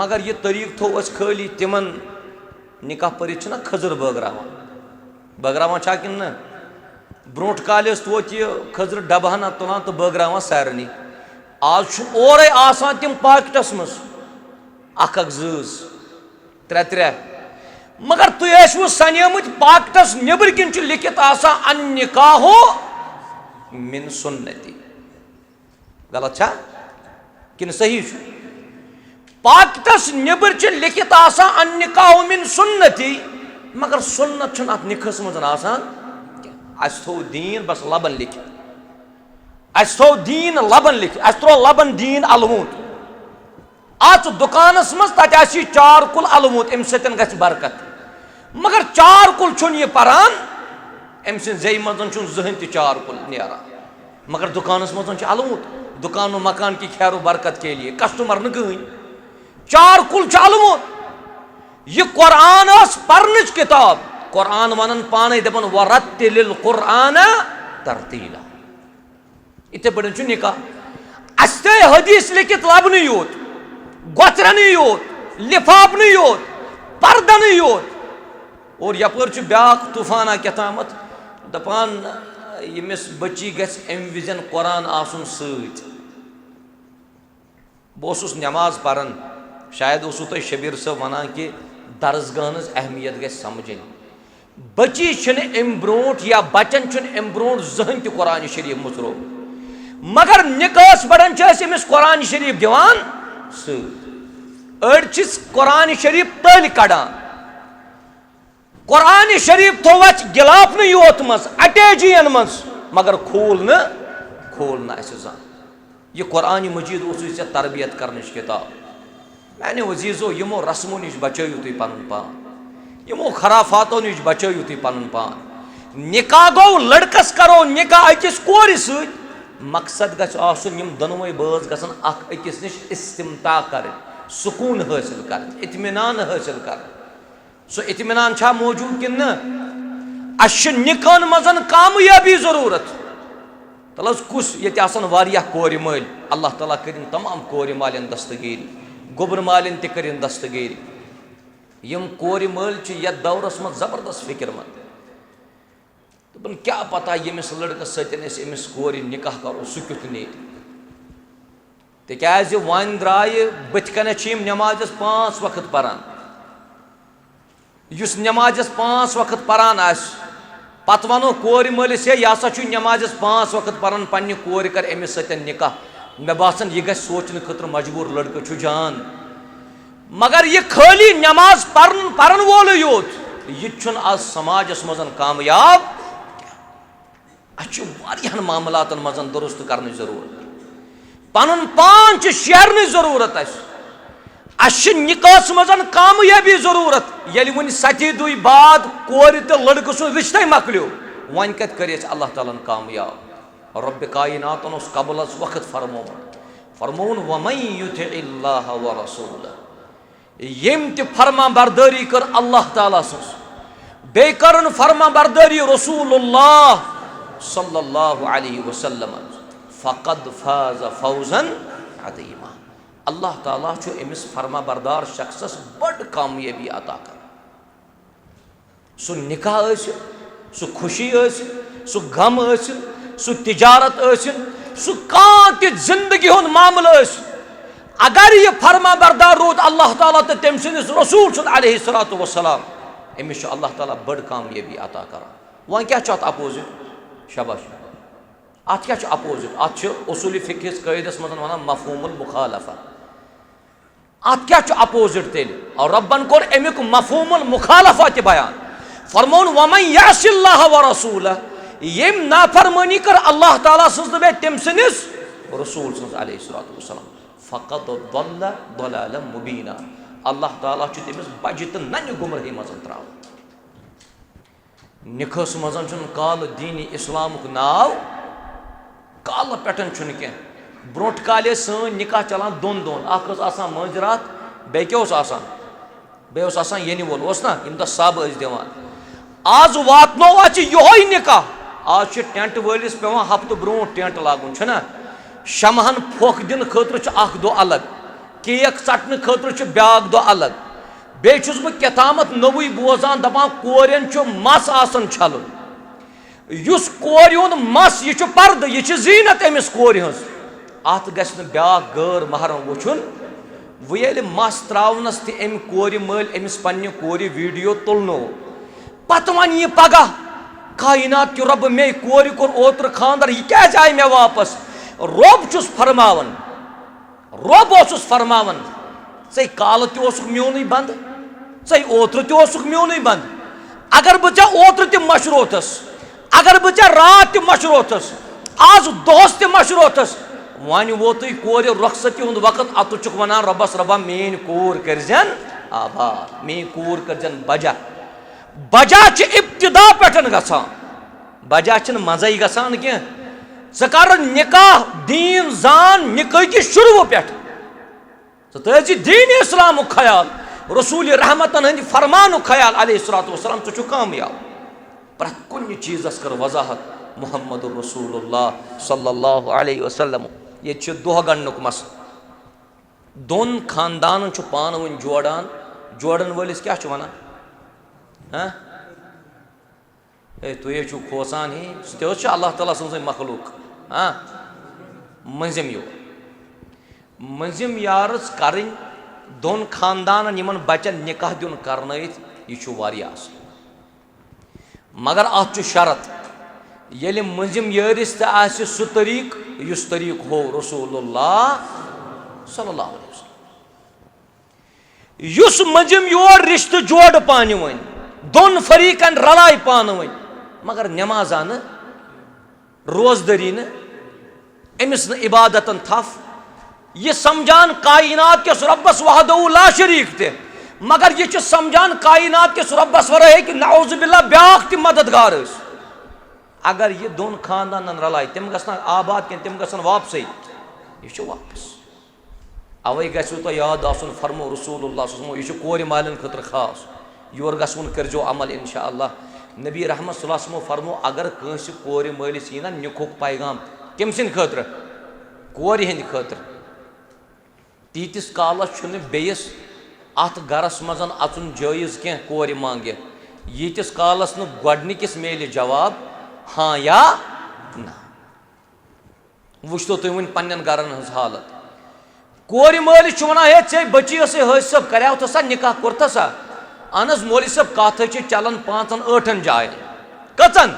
मगर यह तरीक थो खाली तिमन निकाह परित ना खजर बगरावान छा किन न ब्रोट काल तोत यह खजर डबहना तुलान तो बगरावान सारनी आज और आसान तिम पाकिटस मज अख जज त्रे त्रे मगर तुह सनेमुत पाकिटस नबर किन लिखित अन निकाहो मिन सुन्नती गलत छा कि सही पाकिटस नबर लिखित अन निकाहो मिन सुन्नती मगर सुन्नत अत निखस मज अस थो दीन बस लबन लिखित अस थो दीन लबन लिखित अस त्रो लबन दीन अलमूत आज दुकानस मज तत चार कुल अलमूत अम सतन गछ बरकत मगर चार कुल छुन ये परान अम सद जे मजन जहन त चार कुल नेरान मगर दुकानस मजन अलमुत दुकान मकान की खैर बरकत के लिए कस्टमर न गई चार कुल अलमुत यह कुरान पर्नच किताब कुरान वन पान दपन वरत्तिलिल कुरान तरतीला इतने बड़े निकाह अस्ते हदीस लिखित लबन योत गोत्रन योत लिफाफन योत पर्दन योत और यपर ब्याक तूफाना कतामत दपान यमिस बच्ची गस अम विजन कुरान आसन सत बस नमाज पारान शायद उसु तुम शबीर सब वनान कि दरसगाह अहमियत गई समझन बच्ची अम ब्रोट या बचन अम ब्रोट जहन त कुरान शरीफ मुचरो मगर निकास बड़न अमिस कुरान शरीफ दिवान अड़ कुरान शरीफ तल कड़ान कुरान शरीफ थो गिलाफ न योत मज अटैचियन मज मगर खोल न जान यह कुरान मजीद उस तरबियत कर किताब मैंने वजीज़ो यमो रस्मों नश बचो तुम पन पान यमो खराफातों नश बचो तुम पन पान निकाह गो लड़कस करो निकाह अकिस कोर सत मकसद गम दोनवे बज गसन अकिस नश इस्तिमता कर सुकून हासिल कर इत्मीनान हासिल कर सो इत्मीनान छा मौजूद कि अश निकाहन मजन कामयाबी जरूरत तल कुस ये कोर मल अल्लाह ताला कर तमाम कोर मालन दस्तगीरी गोबर मालिन तरिन दस्तगीरी यम कोर मल यथ दौरस मज जबरदस्त फिक्रमंद दपन क्या पता यमिस लड़कस समिस कोर निकाह करो सह क्युथ ने तिज वन द्राय बथ कन नमाज 5 वक्त परान युस नमाज 5 वक्त परान पत वनो कोर मलिस यह हसा नमाज 5 वक्त परान पन्ने कोर कर अमिस सतन निकाह मे बासन यह गस सोचने खतर मजबूर लड़का जान मगर यह खाली नमाज परन वोल योत यह आज समाजस मजन कामयाब वारियान मामलातन मजन दुरुस्त करने जरूरत पन पान शेरन जरूरत निकास मजन कामयाबी जरूरत ये वन 7 दुई बाद कोर तो लड़क सुन रिश्ते मकलो वन कत कर अल्लाह तालन कामयाब रब कायनातन उस कबल वक्त फरमोन वमन युतिइल्लाह व रसूलह यम त फरमा बरदारी कर अल्लाह ताला सस बे करन फरमा बरदारी रसूलुल्लाह सल्लल्लाहु अलैहि वसल्लम फकद फाज फौजन अज़ीमा अल्लाह ताला छु अमिस फरमा बरदार शख्सस बड़ कामयाबी अता कर सु निकाह सु खुशी सु गम सु तिजारत सु कां जिंदगी हुंद मामल अगर यह फरमा बरदार रोद अल्लाह ताला तो तम सदिस रसूल अलैहिस्सलातु वस्सलाम अमिस अल्लाह ताला बड़ कामयाबी अता कर वह क्या अत अपोजिट शाबाश अत क्या अपोजिट अत उसूल फिक्र कायदस मज वन मफहूमुल मुखालफा अत क्या अपोजिट तेल और रब्बन कोर अमुक मफहूमुल मुखालफा त बयान फरमोन वमन यासिल्लाह व रसूलह यम नाफरमानी कर अल्लाह ताला सज बे तम सदिस रसूल अलैहिस्सलातु वस्सलाम फ़क़द दल्ल दलालन मुबीना अल्लाह ताला तमिस बज तो नन गुमराही मज त्रा निकास मजन काल दीन इस्लामुक नाव काल पे कह ब्रोट काल सन निकाह चलान दोन मजरात बे क्या ये वोल ना यम सब दिवान आज वातनो ये निकाह आज टेंट वलिस पे हफ्त ब्रो टेंट लागुन छना शमहन फोक दिन खतर दो अलग केक चटन खतर ब्याक दो अलग बेस बह कतामत नवुई बोजान दपान कोरें मस आसन छलन युस कोर हुंद मस यह पर्द यह जीनत अमिस कोर हज अत गि ब्याक गैर महरम वुचुन वह ये मस त्रावनस तम कोर मल अमिस पन्ने कोर वीडियो तुलनो पत वन यह पगह कायनात कि रब मे कोर कोर ओत्र खानदार यह क्या आय मे वापस रोब चुस फरमावन रोब ओसुस फरमावन चे काल तुक म्योन बंद चे ओत्र तुक म्योन बंद अगर बह ओत्र त मशरोथस अगर बह रात त मशरोथस आज दोस त मशरोथस वन वोत कोर रुखसती हुंद वक्त अत वन रबस रबा मेन कोर करजन आबाद मेन कोर करजन बजा बजा इब्तिदा पे गसान बजा मजे गसान कर निकाह दीन जान निकाह कि शुरू पे ती दीन इस्लाम ख्याल रसूल रहमतन हंद फरमान ख्याल अलैहिस्सलातु वस्सलाम छु कामयाब प्रत कुन चीज़स कर वजाहत मुहम्मद रसूलुल्लाह सल्लल्लाहु अलैहि वसल्लम ये दोह गणनुक मस दोन खानदान पान वन जोड़ान जोड़न वलिस क्या वन हाँ तुह खोसान ही सह अल्लाह ताला सज मखलूक हाँ मंजिम यो मंजिम यारस करें दोन खानदान यमन बचन निकाह दिन कर मगर अत शरत ये मंजिम यारिस सह तरीक युस तरीक हो रसूलुल्लाह सल्लल्लाहु अलैहि वसल्लम युस मंजिम योर रिश्त जोड़ पान वन दोन फरीकन रलाय पान वन मगर नमाजा न रोजदरी न अमिस न इबादतन थफ ये समझान कायनात के रब्बस वहदहु ला शरीक ते मगर ये समझान कायनात के रब्बस वर है कि नाउज़ बिल्लाह ब्याख त मददगार अगर ये दोन खानदान रलाय तम गसन आबाद तम गसन वापस यह वापस अवे गो तो याद आसन फरमो रसूलुल्लाह यह कोर मालन खतर खास योर गसन करजो अमल इंशाअल्लाह नबी रहमत सल्लल्लाहु अलैहि वसल्लम फरमो अगर कंस कोर मालिस यी ना निकुक पैगाम कम सिंद खतर कोर हंद खतर तीतिस कालस बेस अत गरस मजन अचुन जायज क्या कोर मांगे यीतिस कालस न गोडनिकिस मेल जवाब हाँ या ना वुचतो तुम वन पन्न गरन हज हालत कोर मालिस वन हे ऐ बची हज सब कर सा निकाह कोर सा अहन मौली सब कत चलान 5-8 जायन कचन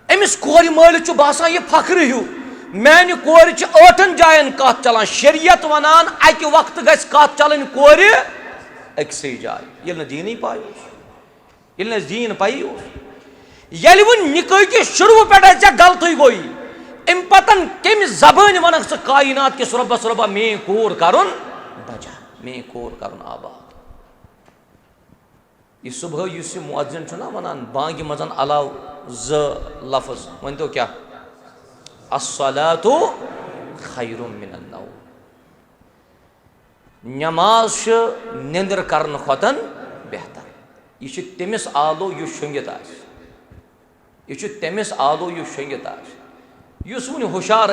अमिस कोर मालिस बसान यह फख्र हूँ मैंने कोर 8 जायन कत चलान शरीयत वनान अकि वक्त गस कत चलन कोर अक्सै जाय ये दीन पाई ये दीन पाई ये वन निकाह कि शुरू पे गलत गोई अम पतन कम जबान वन स कायनात किस रब्बस रब्बा मे कोर करुन बजा मे कोर करुन आबाद यह सुबह इस मुअज्जिन ना वनान बांग मजन अलाव ज लफ्ज वन तो क्या अस्सलातु खैरुम मिनन नौम नमाज निंदर करन खोतन बेहतर यह तमिस आलो यु शंगित यह तमिस आलो यु शंगित युस वन हुशार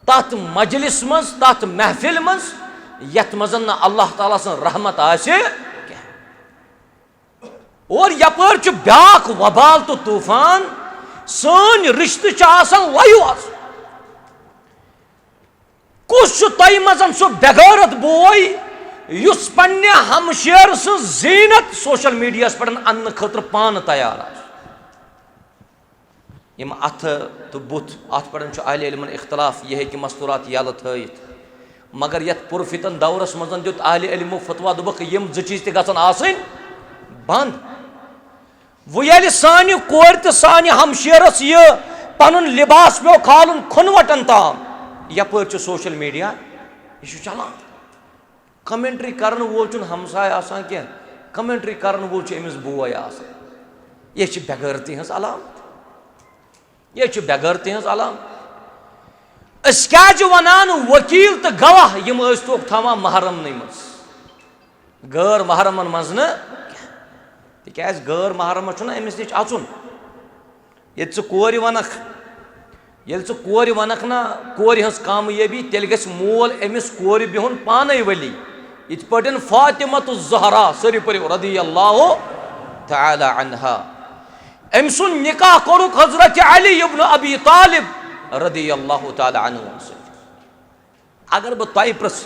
तथ मजलिस मज तथ महफिल मज यथ मजन अल्लाह ताला सन रहमत आसे और यपर ब्याख वबाल तो तूफान सन रिश्त लयुस कुछ तय मजन सो बेगैरत बोय युस पन्ने हमशेर सं जीनत सोशल मीडिया पे अन्न खतर पान तैयार यम अथ तो बुत अत पे अहले इल्मन इख्तलाफ यह कि मस्तूरात यल थयित मगर यथ पुरफितन दौरस मजन दुत अहले इल्मो फतवा दुबक यम ज चीज गसन आसन बंद वो ये सानि कोर तो सानि हमशेरस यह पन लिबास पे खालन खुनवटन ताम यपर सोशल मीडिया यह चलान कमेंट्री करन वोल चुन हमसाय आसान क्या कमेंट्री करन वोल अमिस बोय आसान यह बेगैरती हज अलामत यह बेगैरती हज अलामत अस क्या वनान वकील तो गवाह यम तोक थवान महरम मज गैर महरमन मज न तिकाज गैर महरम अमिस नश अचुन ये कोर वनक ये कोर वनक ना कोर हज कामयाबी तेल गस मोल अमिस कोर बिहुन पाने वली इत पटन फातिमतु ज़हरा सरी पर रदियल्लाहु तआला अन्हा अम सुन निकाह कोरुक हजरत अली इब्न अबी तालिब रदियल्लाहु तआला अन्हु से अगर बह तय प्रस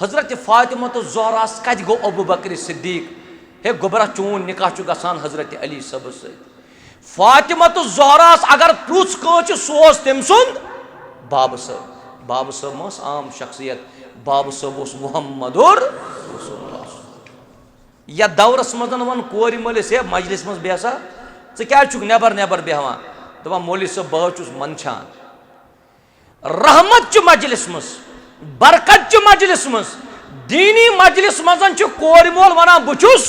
हजरत फातिमतु ज़हरा कत गो अबू बकर सिद्दीक हे गोबरा चून निकाह गसान हजरत अली सब से फातिमतु ज़हरा अगर पुछ कह सोस तम सुंद बाब सब मस आम शख्सियत बाब सब मुहम्मदुर रसूलुल्लाह या दौरस मजन वन कोर मलिस हे मजलिस मज बेसा क्या नबर नबर बेहान दपान मौली सब बह मंछान रहमत मजलिस मज बरकत मजलिस मज दीनी मजलिस मजन कोर मोल वनान बुछुस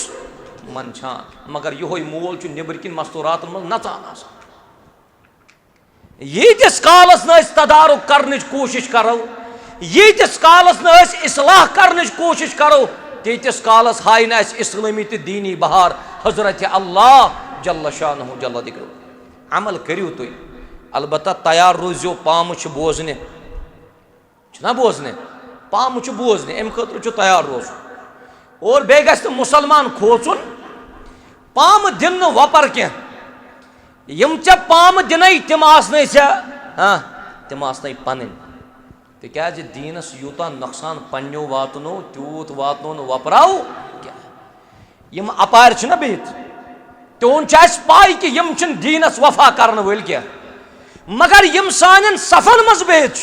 मंछान मगर यहोय मोल निबर किन मस्तूरातन मज नचान यीतिस कालस न तदारुक करने कोशिश करो, यीतिस कालस न इस्लाह करने कोशिश करो, तीतिस कालस हाय न इस्लामी तो दीनी बहार हजरत अल्लाह जल्ल शानहु जल्ल दिक्रो। अमल करियो तुम, अलबत्ता तैयार रोजो पाम बोजने ना बोजने पाम बोजने अम खतर तैयार रोज और बे गो मुसलमान खोचुन पाम दिन वपर क्या यम चे पाम दिन तम आसन हाँ तम आसन पन तिज दीनस यूता नुकसान पन्नो वातनो तूत वातनो न वपराव क्या यम अपार ना बिहित तोन पाई कि यम दीनस वफा करने वल क्या मगर यम सान सफन मज बिहित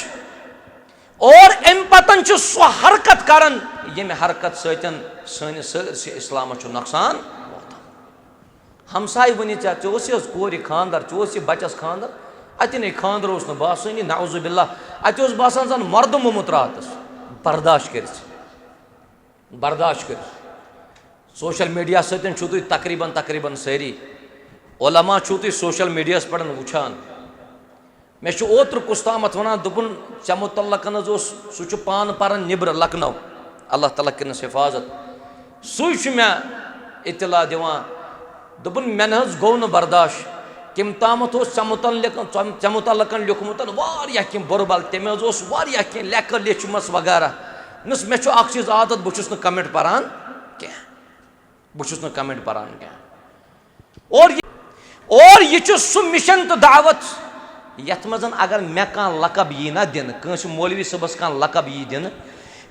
और अम पतन सह हरकत करन यम हरकत सतन सैनिस इस्लाम नुकसान हमसाय वन कोर खानदार बचस खानदार अतन खानदार बासानी नाउजुबिल्ला अत बासान जन मर्द मोमुत रात बर्दाश्त कर सोशल मीडिया सतन तकरीबन सारी उलमा सोशल मीडिया पे वुचान मे ओत्र कुस्तामत वन दोपन चे मुतल्लकन सह पान पान निबर लखनऊ अल्लाह ताला करनस हिफाजत सह मे इतला दिवान दोपन मे न गो न बर्दाश्त कम तामत चे मुतल्लकन लिखमुत कम बुरबल तम कह लेख लेचमस वगैरह नस मे चीज आदत बहुत कमेंट पारान क्या बहुत कमेंट पारान क्या और यह सह मिशन तो दावत यथ मज अगर मे कह लकब यी ना दिन कंस मौलवी सबस कह लकब यी दिन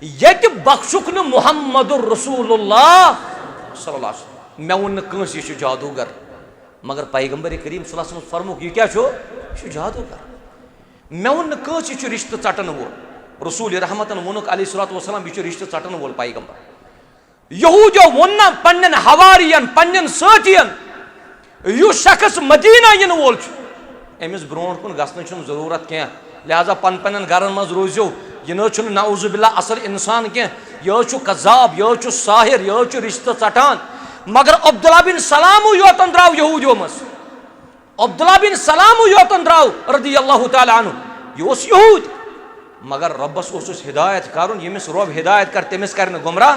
ये बख्शुक न मुहम्मद रसूलुल्लाह सल्लल्लाहु अलैहि वसल्लम मे वो कंस यह जादूगर मगर पैगंबर करीम सल्लल्लाहु अलैहि वसल्लम फरमुक यह क्या जादूगर मे वो कंस यह रिश्त चटन वोल रसूल रहमतन वोनुक अलैहिस्सलातु वस्सलाम यह रिश्त चटन वोल पैगंबर यहूदियों वोन पन्न हवारियन पन्न साथियन यह शख्स मदीना इन वोल अमिस ब्रोह कुन गसन जरूरत क्या लिहाजा पन पन गरन मज रोजो यह नाउजुबिल्ला असल इंसान क्या यह कज़ाब यह साहिर यह रिश्ते चटान मगर अब्दुल्ला बिन सलाम योतन द्राव यहूदियों मज अब्दुल्ला बिन सलाम योतन द्राव रदी अल्लाह तआला अन्हु यह यहूद मगर रब्बस हिदायत कर यमिस रब हिदायत कर तमिस कर गुमराह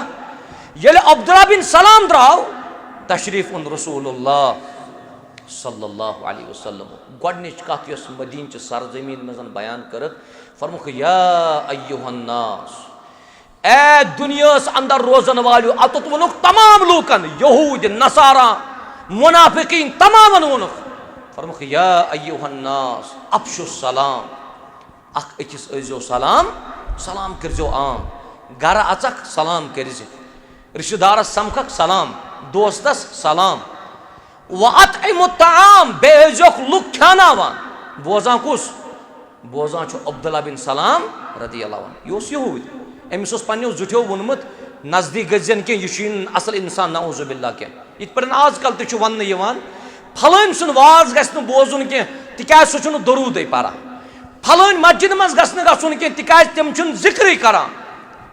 ये अब्दुल्ला बिन सलाम द्राव तशरीफ उन रसूलुल्लाह सल्लल्लाहु अलैहि वसल्लम गोडनिच कथ यस मदीन च सरजमीन मजन बयान कर फरमुख या अय्युहन्नास ए दुनियास अंदर रोजन वालो अतुत वनुक तमाम लूकन यहूद नसारा मुनाफिकीन तमाम वनुक फरमुख या अय्युहन्नास अफशु सलाम अख अकिस अजो सलाम सलाम करजो आम गर अचक सलाम करज रिश्तेदारस समखक सलाम दोस्तस सलाम वअतइमुत्ताम बेजोक लुक खानावान बोजान कुस बोजान अब्दुल्ला बिन सलाम रदी अल्लाह यह यहूद अमिस पन्नो जुठो वोनमुत नजदीक गजन कह यह असल इंसान नाउजुबिल्ला कह इत पे आजकल तक वन फलान सुन वाज गस बोजुन कह तिकाज सह दरूद पारा फलान मस्जिद मज गस गुन कह तिकाज तम जिक्र करान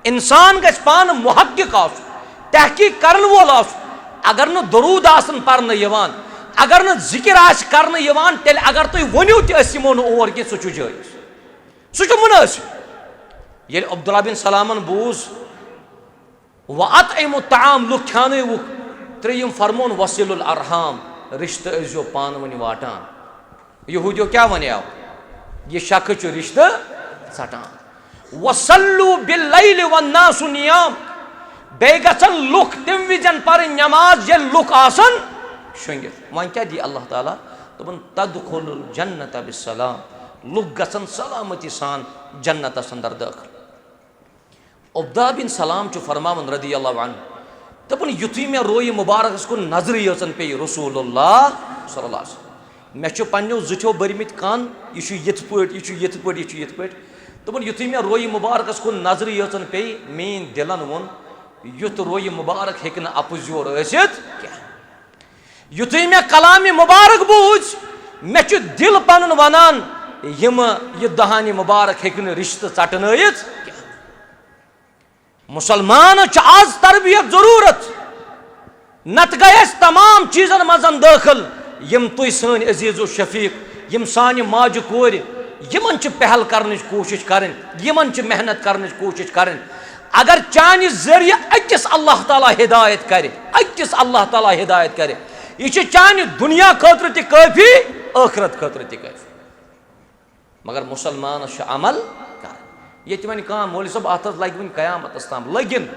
इंसान गस पान मुहक्किक आसुन तहकीक करन वोल आसुन अगर न दरूद आसन परन यवान अगर न जिक्र आस करन यवान तेल अगर तुम वनियो तमो नोर कह सह जायज सह मुनासिब ये अब्दुल्ला बिन सलामन बूज वअतइमुत्ताम लुक खानवुक त्रेयम फरमोन वसिलुल अरहाम रिश्ते अजो पान वन वाटान यहूदियों क्या वनियाव ये शख्स रिश्ते सटान वसल्लु बिल्लैलि वन्नासु नियाम बे गसन लुक तम विजन पर नमाज ये लुक आसन शंगित वन क्या दी अल्लाह ताला दोपन तदखुलुल जन्नत बिस्सलाम लुक गसन सलामती सान जन्नत अंदर दाखिल अब्दुल्ला बिन सलाम फरमावन रदी अल्लाह अन्हु दोपन युथुई मे रोय मुबारक कुन नजर यचन पे रसूलुल्लाह सल्लल्लाहु अलैहि वसल्लम मे पन्नो जुठो बरमित कान यह यथ पे दोपन युथुई मे रोय मुबारक कुन नजर यचन पे मेन दिलन वोन युथ रोय मुबारक हेक न अपोजियोर ऐसित क्या युथुई मे कलाम मुबारक बूझ मे दिल पन वनान यम यह दहानी मुबारक हेक न रिश्ते चटनयित मुसलमान आज तरबियत जरूरत नत गए तमाम चीजन मजन दाखिल यम तुई सन अजीज़ो शफीक यम सानि माजु कोर यमन पहल करने कोशिश करें यमन मेहनत करने कोशिश करें अगर चानि जरिए अकिस अल्लाह ताला हिदायत करे अकिस अल्लाह ताला हिदायत करे यह चानि दुनिया खतर ति काफी आखिरत खतर ति काफी मगर मुसलमान अमल कर ये वन कह मौलवी साहब अत लग वन कयामत ताम लगिन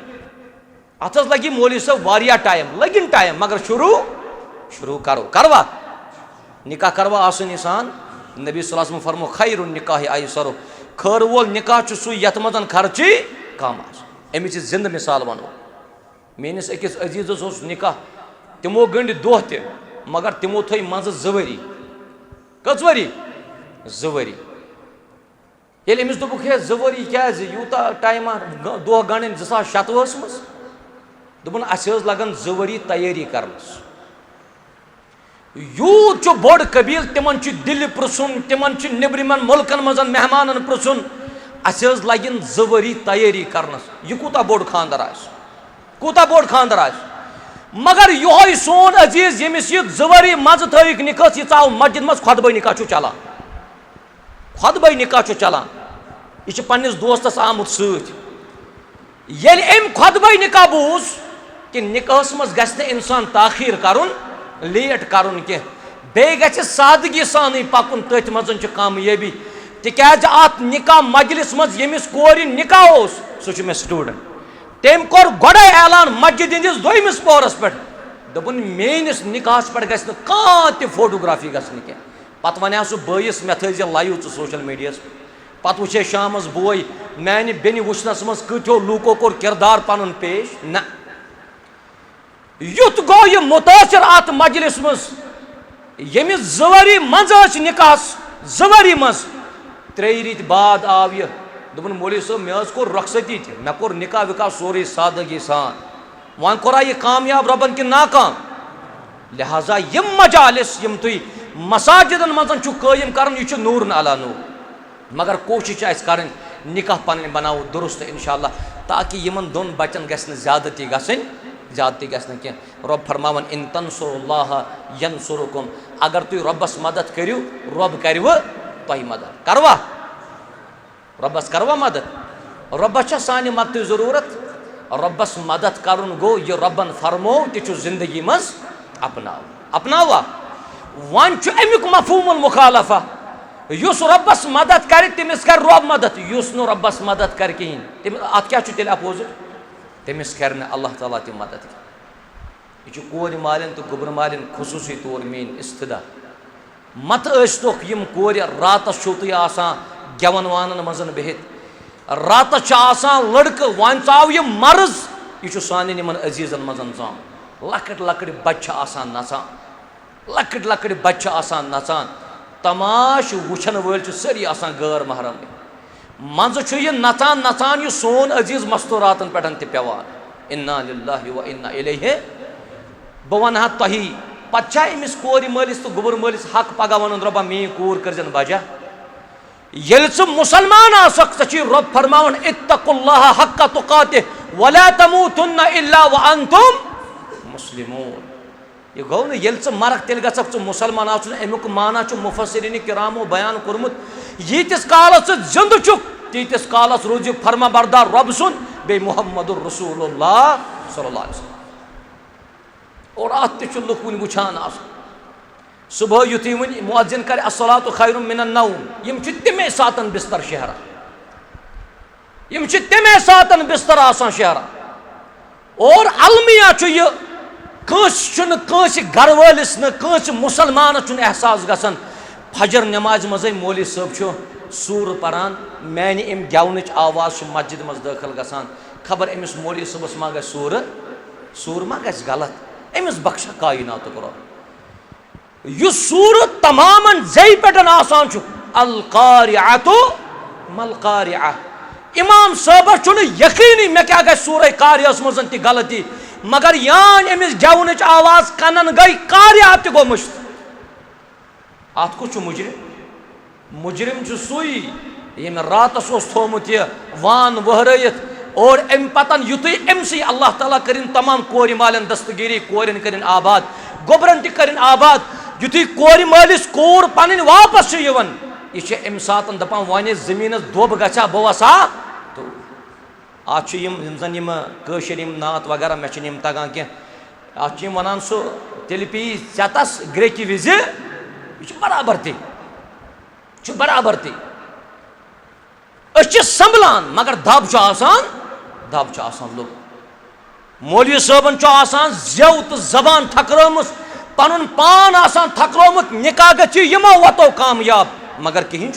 अत लगी मौलवी साहब वारिया टाइम लगिन टाइम मगर शुरू करो करवा निकाह करवा आसन इंसान नबी सल्लल्लाहु अलैहि वसल्लम फरमो खैरुन निकाह आयसरो खैर वोल निकाह सु यत मजन खर्ची कम अमिच जिंद मिसाल वनो मेनिस अकिस अजीज़स निकाह तिमो गंड दोह ते मगर तिमो थई मज 2 वरी कस वरी 2 वरी ये अमिस दोपुक हे 2 वरी क्या यूता टाइम दोह गंडन 2007 मज दोपन अस लगन 2 वरी तैयारी करनस यूत बोड़ कबील तिमन दिल पृछुन तिमन निब्रिमन मुल्कन मजन मेहमान पृछुन अस लगन 2 वरी तैयारी करनस यह कूता बोड़ खानदर कूता बोड़ खानदर मगर यो सोन अजीज यमिस यह 2 वरी मज थक निकाह यह आव मस्जिद मज खुतबा निकाह चलान खुतबा निकाह चलान यह पन्निस दोस्तस आमुत सत अम खुतबा निकाह बूज कि निकाहस मज गछ इंसान ताखीर करुन लेट करुन कह बे गछ सादगी सान पकुन तथ मजन कामयाबी तिकाज अत निकाह मजलिस मज यमिस कोर निकाह सह मे स्टूडेंट तम कोर गोड़े ऐलान मस्जिद हंदिस 2मिस पोहरस पे दोपन मेनिस निकाहस पे गछ कह फोटोग्राफी गई कह पत वन सह बयस मे थ लाइव सोशल मीडिया पत वुचे शामस बोय मैंने बेनि वुचनस मज कथो लूको कोर किरदार पन पेश ना युत गो यह मुतासर अत मजलिस मज यमिस 2 वरी मज निकाहस 2 वरी मज 3 रित बाद आव यह दोपन मौलवी साहब मे कोर रखसती मे कोर निकाह विकाह सोरे सादगी सान वन कोरा यह कामयाब रबन कि नाकाम लिहाजा यम मजालिस यम तुई मसाजिदन मजन कायम करन यह नूर अला नूर मगर कोशिश कर निकाह पन बनाओ दुरुस्त इंशाअल्लाह ताकि यमन दोन बचन गसन ज्यादती गसन कह रब फरमावन इन तंसुरुल्लाह यंसुरुकुम अगर तुई रब्बस मदद करियो रब करव तोह मदद करवा रब्बस करवा मदद रब्बस सान मदद जरूरत रब्बस मदद करुन गो यह रबन फरमो तु जिंदगी मज अपनावा वन अमुक मफहूमुल मुखालफा युस रब्बस मदद कर तमिस कर रब मदद युस नो रब्बस मदद कर कहीं अत क्या तेल अपोजिट तमिस कर अल्लाह ताला तम मदद यह कोर मालिन तो गुबर मालिन खुसूसी तौर मेन इस्तदा मत स्तोख यम कोर रातस छो तुम आसान गेवन वानन मजन बिहित रातस लड़क वन आव यह मर्ज यह सान अजीजन मजन जाम लकट लकट बच्चे आसान नचान लकट लकट बच्चे आसान नचान तमाश वुचन वल सारी आसान गैर महरम मज यह नचान नचान यह सोन अजीज मस्तूरातन पे पेवान इन्ना लिल्लाहि व इन्ना इलैहि बह वन तही पा अमिस कोर मालिस तो गुबर मालिस हक पगह वन रबा मे कोर करजन बजा ये मुसलमान रब फरमावन इत्तकुल्लाह हक्का तुकातिह वला तमूतुन्ना इल्ला व अंतुम मुस्लिमून यह गो ना ये मरक तेल गक मुसलमान अमुक माना मुफस्सिरीन किरामो बयान कोर्मुत यीतिस कालस जिंद तीतिस कालस रोज फरमा बरदार रब सुन बे मुहम्मदुर रसूलुल्लाह सल्लल्लाहु अलैहि वसल्लम और अत लुक वन वुछान सुबह युथी वन मुअज्जिन कर अस्सलातु खैरुम मिनन नौम यम तमे सातन बिस्तर शहरा यम तमे सातन बिस्तर आसान शहरा और अलमिया यह कंस घर वालिस न कंस मुसलमान एहसास गसन फजर नमाज मज मौलवी साहब सूर परान मैंने अम गेवन आवाज मस्जिद मज दाखिल गसान खबर अमिस मौलवी साहबस मा गूर सूर मा गलत अमिस बख्शा कायनात करो यह सूर तमाम जय पे आसान अल कारिअतु मल कारिअह इमाम साहब यकीनी मे क्या गई सूर कारिअस मज ति गलती मगर यान अमिस गेवन आवाज कनन गई कारिअह त गो मुश्त अत कुछ मुजरिम सुई यम रातस थोमुत यह वान वहरयित और अम पतन युत अमसी अल्लाह ताला करिन तमाम कोर मालन दस्तगिरी कोरन करिन आबाद गोबरन त करिन आबाद युत कोर मालिस कोर पन वापस यह अम सात दपान वन जमीन दोब गसा बह वसा तो आज जन नात वगैरह मे तगान कह वन सह तेल पी चतस ग्रेकि विज यह बराबर ती संभलान मगर दब लोग मौलवी साहबन जेव तो जबान थकरमस पन पान थकरोमुत निकाह गि यमो वतो कामयाब मगर कहीं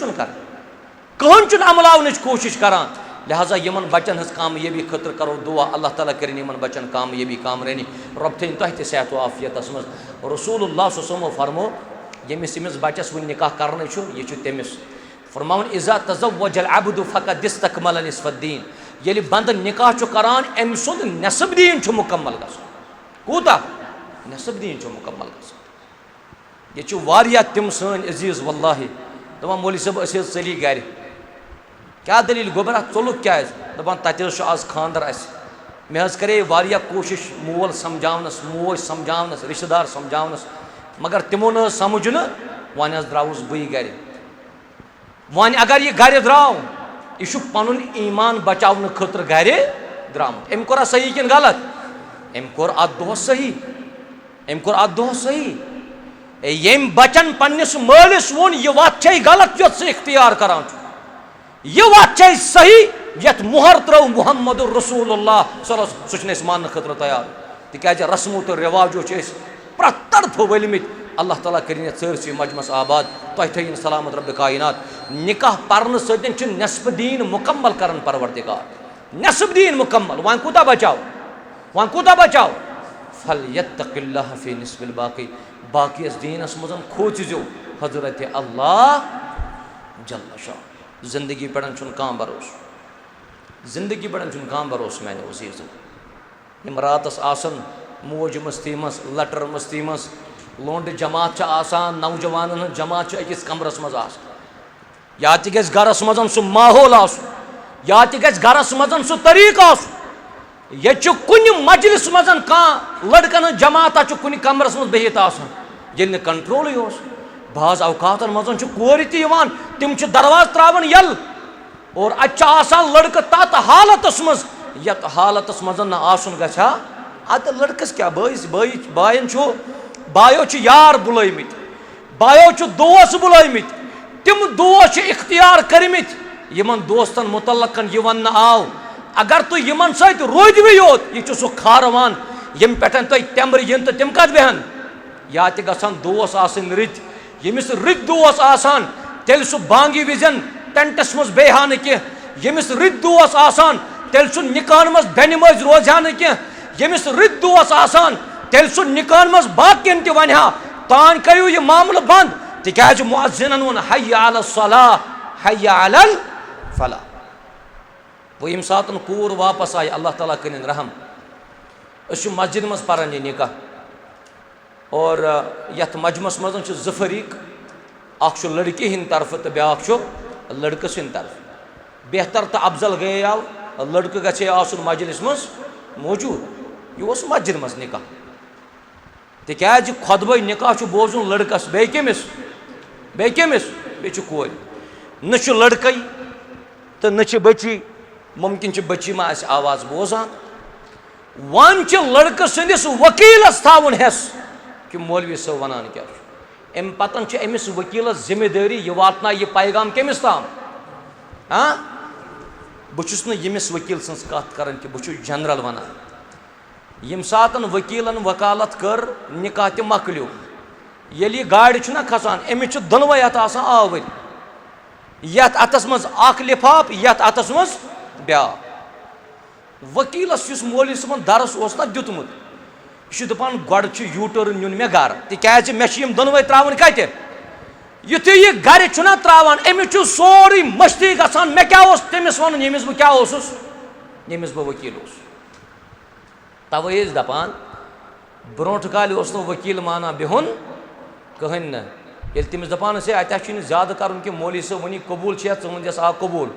कहन अमलावन कोशिश करान लिहाजा यमन बचन हज कामयाबी खतर करो दुआ अल्लाह ताला करिन यमन बचन कामयाबी कामरानी रब थन तह सेहत आफियत मज रसूलुल्लाह सल्लल्लाहु फरमो यमिस यमिस बचस वन निकाह कर यह तमिस फरमावन इज़ा तज़व्वजल अब्दु फ़क़द इस्तकमल निस्फ़द्दीन यदि बंद निकाह करान अम सुंद नसब दीन मुकम्मल कूता नसब दीन मुकम्मल यह तम सन अजीज़ वल्लाहि दपान मौलवी साहब चली गर क्या दलील गोबरा चलुक क्या दपान तत आज खानदर मे करे कोशिश मोल समझावनस मोज समझावनस रिश्तेदार समझावनस मगर तिमो न समझ न वन द्रावस बी गर वन अगर यह गर द्राव यह पन ईमान बचाव खतर गर द्रामुत अम कोरा सही कि गलत अम कोर अत दोह सही यम बचन पन्निस मालिस वोन यह वत गलत यो इख्तियार करान यह वत सही यत मुहर त्रो मुहम्मद रसूलुल्लाह सह मान खतर तैयार तिक रस्मो तो रिवाजो प्रत तरफ वलमित अल्लाह ताला करिन सरसी मजमस आबाद तह थन सलामत रब कायनात निकाह पर्न सत नस्फ दीन मुकम्मल करन परवरदिगार नस्फ दीन मुकम्मल वन कूता बचाव फल यत्तकिल्लाह फी निस्फिल बाकी दीनस मज खोचो हजरत अल्लाह जल्ल शाह जिंदगी पे भरोस जिंदगी पे भरोस मैंने अजीज़ो यम रातस आसन मौज मस्ती मस लटर मस्ती मस लोंड जमात आसान नौजवान जमात अकिस कमरस मज या गरस मज सह माहौल या गरस मज सह तरीक ये कुन मजलिस मज लड़कन जमात कुन कमरस मज बिहित ये कंट्रोल बाज अवकात मज कोर तिम दरवाज त्रावन यल और अचान लड़क तत हालतस मज यत हालतस मज न आसन गछा अत लड़कस क्या बायन बायो यार बुलमित बायो दोस्त बुलमित तिम दोस्त इख्तियार करमित यमन दोस्तन मुतल्लकन यह वन आव अगर तु यमन सत रोदवी योत यह सह खारवान यम पे तुम तेम्बर इन तो तिम कत बेहन या गसान दोस्त आसन रित यमिस रित दोस्त आसान तेल सह बांगी विजन टेंटस मज बेहा न कह यमिस रित दोस्त आसान तेल सह निकान मज बेन मज रोजा न कह यमिस रित दोस्त आसान तेल सह निकान मज बाकियन त वन तान करू यह मामल बंद तिकाज मुअज्जिनन वन हय्या अला सलाह हय्या अला फलाह वो यम सातन कूर वापस आय अल्लाह ताला करिन रहम मस्जिद मज पारान यह निकाह और यथ मजमस मज ज फरीक अख लड़की हिंद तरफ तो ब्याख लड़कस हिंद तरफ बेहतर तो अफजल गए आव लड़क गए आसन मजलिस मज मौजूद यह मस्जिद मज निकाह तिकाज खुतब निकाह बोजुन लड़कस बे कमिस बे कोर न लड़क तो न बची मुमकिन बची मा आवाज बोजान वन लड़क सदिस वकीलस थावन हेस कि मौलवी साहब वनान क्या अम पतन अमिस वकीलस जिम्मेदारी यह वातना यह पैगाम कमिस ताम बहुस यमिस वकील सज कत कर बहुत जनरल वनान यम सातन वकीलन वकालत कर निकाह त मकल्यो ये गाड़ खसान अमिस दोनवे अत आवर यथ अतस मज अख लिफाफ यथ अतस मज ब्या वकीलस मौलवी सबन दरस ना दुतमुत यह दपान गोड़ यू टर्न नुन मे गर तिकाज मे दोनवे त्रावन कत युथ यह गर त्रावान अमिस सोरी मस्ती गसान मे क्या तमिस वन यमिस बह क्या यमिस बह वकील तवे दपान ब्रोट काल वकील माना बिहुन कहन न तमिस दपान अत ज्यादा कर कि मौलवी साहब वनी कबूल वन आ कबूल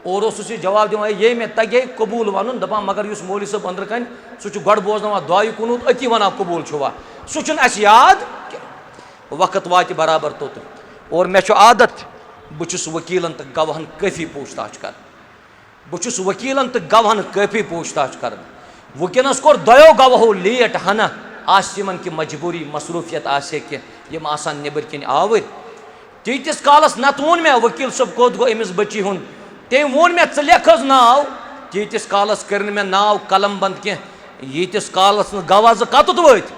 और उस जवाब दिवान ये मे तगे कबूल वन दपान मगर उस मौलवी सब अंदर कन सह गो बोजन दुआई कुनूत अति वन कबूल छुवा सह अस याद वक्त वात बराबर तोत और मे आदत बुस वकीलन तो गवाहन काफी पूछताछ कर बुस वकीलन तो गवाहन काफी पूछताछ कर वनकस कोर दो गवाहो लेट हना आन कि मजबूरी मसरूफियत आसे कि यम आसान नबर किन आवर तीतिस कालस नत वोन मे वकील सब कोत गो अमिस बची हुन तम वोन मे च लेख नाव तीतिस कालस कर मे नाव कलम बंद कह यीतिस कालस न गवाह कतुत वत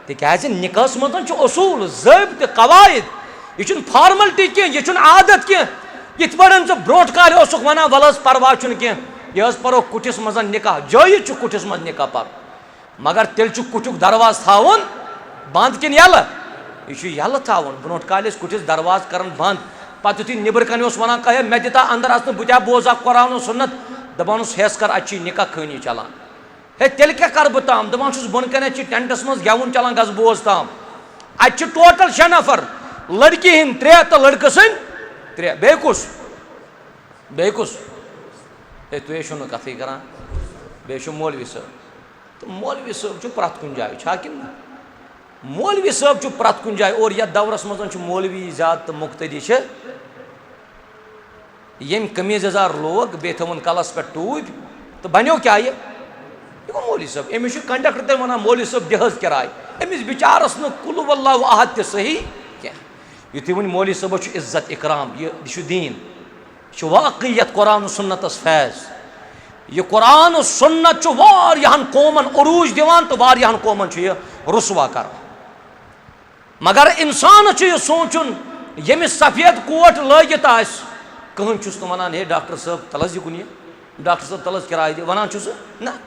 तिकाज निकास मज असूल ज़ाबित कवायद यह फार्मलिटी कह यह आदत कह यथ पे ब्रोट काल वन वल परवा कह यह परो कुटिस मज निकाह जायज कुटिस मज निकाह पर मगर तेल कुटुक दरवाज थावन बंद किन यल यल थावन ब्रोट काल कुटिस दरवाज कर बंद पत यु नबर कन वन कह मे दिता अंदर अस बह बोजा कुरान सुन्नत दपान हेस कर अच्छी निकाह खानी चलान हे तेल क्या कर बह ताम दपान बन कन टेंटस मज गेवन चलान गज बोज ताम अत टोटल 6 नफर लड़की हिंद 3 तो लड़के सद 3 बे कुस हे तुे कथ करान बे मौलवी साहब तो मौलवी साहब प्रत कुन जाए कि मौलवी साहब प्रत कुन जाए और यथ दौरस मज मौलवी ज्यादा तो मुख्तदी यम कमीज यजार लोग बे थवन कलस पे टूब तो बनो क्या ये गो मौलवी साहब अमिस कंडक्टर तक वन मौलवी साहब दिहज किराय अमिस बिचारस न कुल वल्लाहु अहद सही क्या युथि वन मौलवी साहब इज्जत इकराम यह दीन वाकईयत कुरान सुन्नतस फैज यह कुरान सुन्नत वारियाहन कौमन उरूज दिवान तो वारियाहन कौमन यह रुसवा कर मगर इंसान यह सोचुन यमिस सफेद कोट लगित आस कहन चुस तो वनान हे डॉक्टर साहब तलस युन यह डॉक्टर साहब तलस किराय दि वनान चुस ना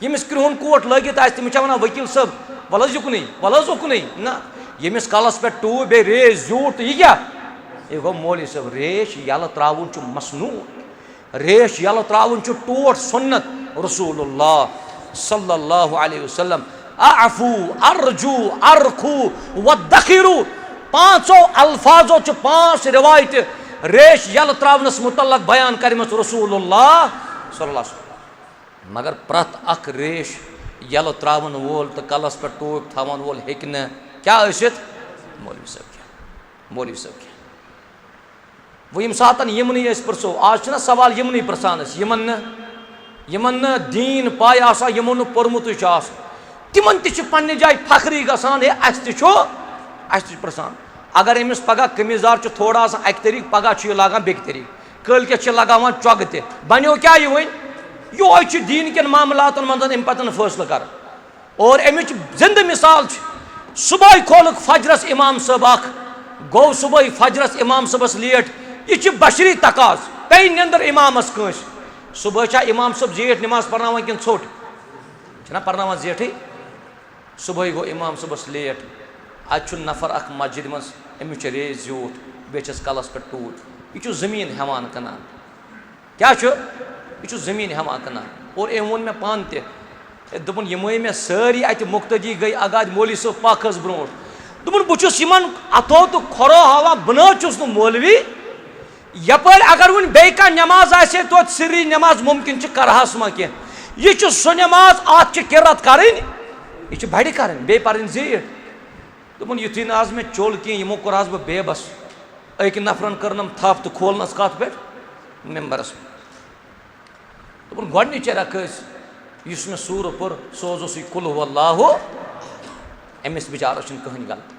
यमिस क्रिहुन कोट लगित आस तमिस वनान वकील साहब वलस युकन ना यमिस कलस पे टूब बे रेज जूट यह क्या यह गो मौलवी साहब रेश यल त्रावन मसनून रेश यल त्रावन टोट सुन्नत रसूलुल्लाह सल्लल्लाहु अलैहि वसल्लम अफू अर्जू अरखू वदखिरू 5 अल्फाजों 5 रिवायत रेश यल त्रावनस मुतल्लक बयान करमस रसूलुल्लाह सल्लल्लाहु अलैहि वसल्लम मगर प्रत अख रेश यल त्रावन वोल तो कलस पे टोप थावन वोल हेक न क्या असित मौलवी साहब क्या वो यम सातन यमन परसो आज सवाल यमन प्रसान यमन दीन पाय आसा यमो न पोर्मुत तिमन तन्ने जाय फखरी गसान है अस प्रसान अगर अमिस पगह कमीजदार थोड़ा अक तरीक पगह लागान बेक तरीक कल के लगान चौग ते बनो क्या यह वन यह दीन के मामलातन मज अम पतन फैसला कर और अमिच जिंद मिसाल सुबह खोल फजरस इमाम साहब गो सुबह फजरस इमाम साहबस लेट यह बशरी तकाज पे नंदर इमामस कंस सुबह इमाम साहब जेठ नमाज पर्नावान कि ोट पर्नावान जेठे सुबह गो इमाम साहबस लेट अत नफर अख मस्जिद मज अमिस रेज ज्यूट बेस कलस पे टूट यह जमीन हेवान कनान क्या यह जमीन हेवान कनान और अम वोन मे पान दोपन यमे मे सारी अत मुख्तदी गई अगाद मौलवी साहब पाखस ब्रोट दोपन बहुस अथो तो खरो हवा बह मौलवी यपर अगर वन बे नमाज आसे तो सिरी नमाज मुमकिन करहस मा कह यह सह नमाज अत किरत कर यह बड़ कर बे पर जीठ दोपन युथि न आज मे चोल कह यमो कोर आज बह बेबस अक नफरन करनम थप तो खोलनस कत पे मेम्बरस दोपन गोडनिच रख इस मे सूर पुर सोज कुल वल्लाहु अमिस बिचारस कहन गलत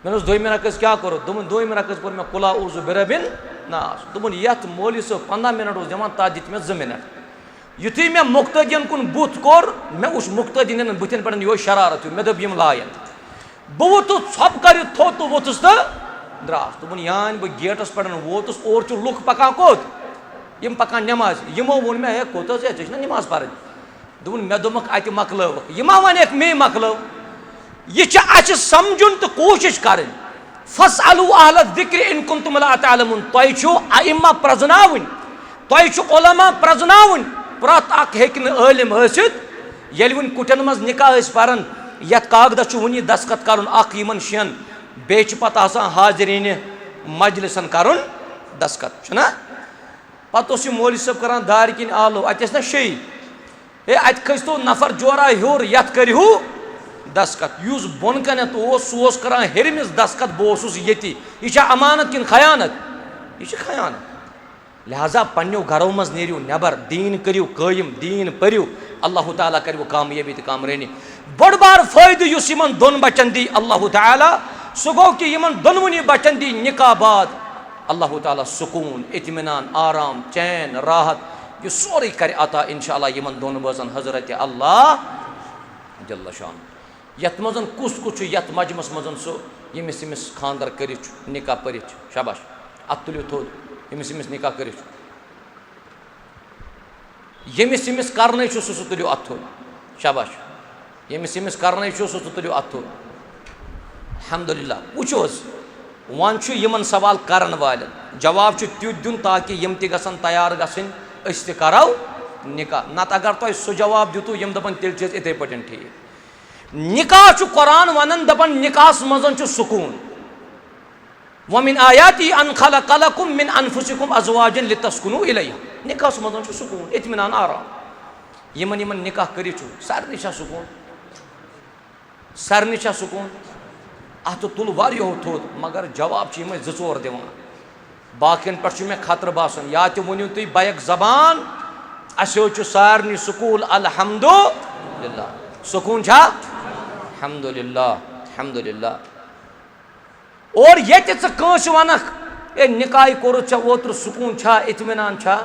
मे दोम रकस क्या करो दोपन दोम रकस पर मे कुला उज़ु बिरबिन नास दोपन यथ मौलवी साहब 15 मिनट दिवान तथ दित मे 2 मिनट युथि मे मुख्तदियन कुन बुत कोर मे उस मुख्तदियन बुथन पे यो शरारत मे दोप यम लायन बह वोतुस छप कर थो तो वोतुस तो द्रास दोपन यान बह गेटस पे वोतुस और लुक पकान कोत यम पकान नमाज यमो वोन मे कोत नमाज पर दोपन मे दोमक अत मकलव यमा वन मे मकलव यह समझुन तो कोशिश कर फसअलू अहल ज़िक्र इन कुंतुम ला तअलमून तुह अइम्मा प्रजनावन तुह उलमा प्रजनावन प्रत अख हेक न आलिम हसित येल वन कुटन मज निकाह परन यथ कागदस वनी दस्तखत करन अख यमन शियन बेच पत आसान हाजिरीन मजलिसन करन दस्तखत छना पे मोल सब कर दार किन आलो अत ना शे अत खस्तो नफर जोरा हूर यथ करू दस्खत युस बोन कनत सह कर हेरमिस दस्खत बहुत ये अमानत किन खयानत यह खयानत लिहाजा पन्नो घरों मज नेरियो नबर दीन करियो कायम दीन पर्यो अल्लाह ताला कर कामयाबी तो कामरानी बड़ बार फायदे युस यमन दोन बचन दी अल्लाह ताला सह गो कि यमन दोनवनी बचन दी निकाह बाद अल्लाह ताला सुकून इत्मीनान आराम चैन राहत यह सोरे कर अता इंशाअल्लाह यमन दोन बजन हजरत अल्लाह जल्ल शान यथ मज कुस कुछ यथ मजमस मज सह यमिस यमिस खानदर कर निकाह पर शाबाश अत तुलियो थोद यमिस यमिस निकाह कर यमिस यमिस करने सह तुलियो अत थोद शाबाश यमिस यमिस करने सह तुलियो अत थोद अल्हम्दुलिल्लाह वुचो वन यमन सवाल करन वाले जवाब तुत दिन ताकि यम त गसन तैयार गसन अस त करो निकाह नत अगर तुम सह जवाब दितु यम दपन तेल इथे पटन ठीक निकाह कुरान वनन दपन निकाह मज सुकून वमिन आयाती अन खलक़लकुम मिन अनफुसिकुम अज़वाजन लितस्कुनु इलैहा निकाह मज सुकून इत्मीनान आराम यमन यमन निकाह कर सारे सुकून सारे सुकून अत तुल वारियो थोद मगर जवाब यम जोर दिवान बाकियन पे मे खतर बासन या तो वनियो तुम बैक जबान अस सारे सुकूल अल्हम्दुलिल्लाह सुकून छा अल्हम्दुलिल्लाह अल्हम्दुलिल्लाह और ये कंस वनक ए निकाह कोर ओत्र सुकून छा इत्मीनान छा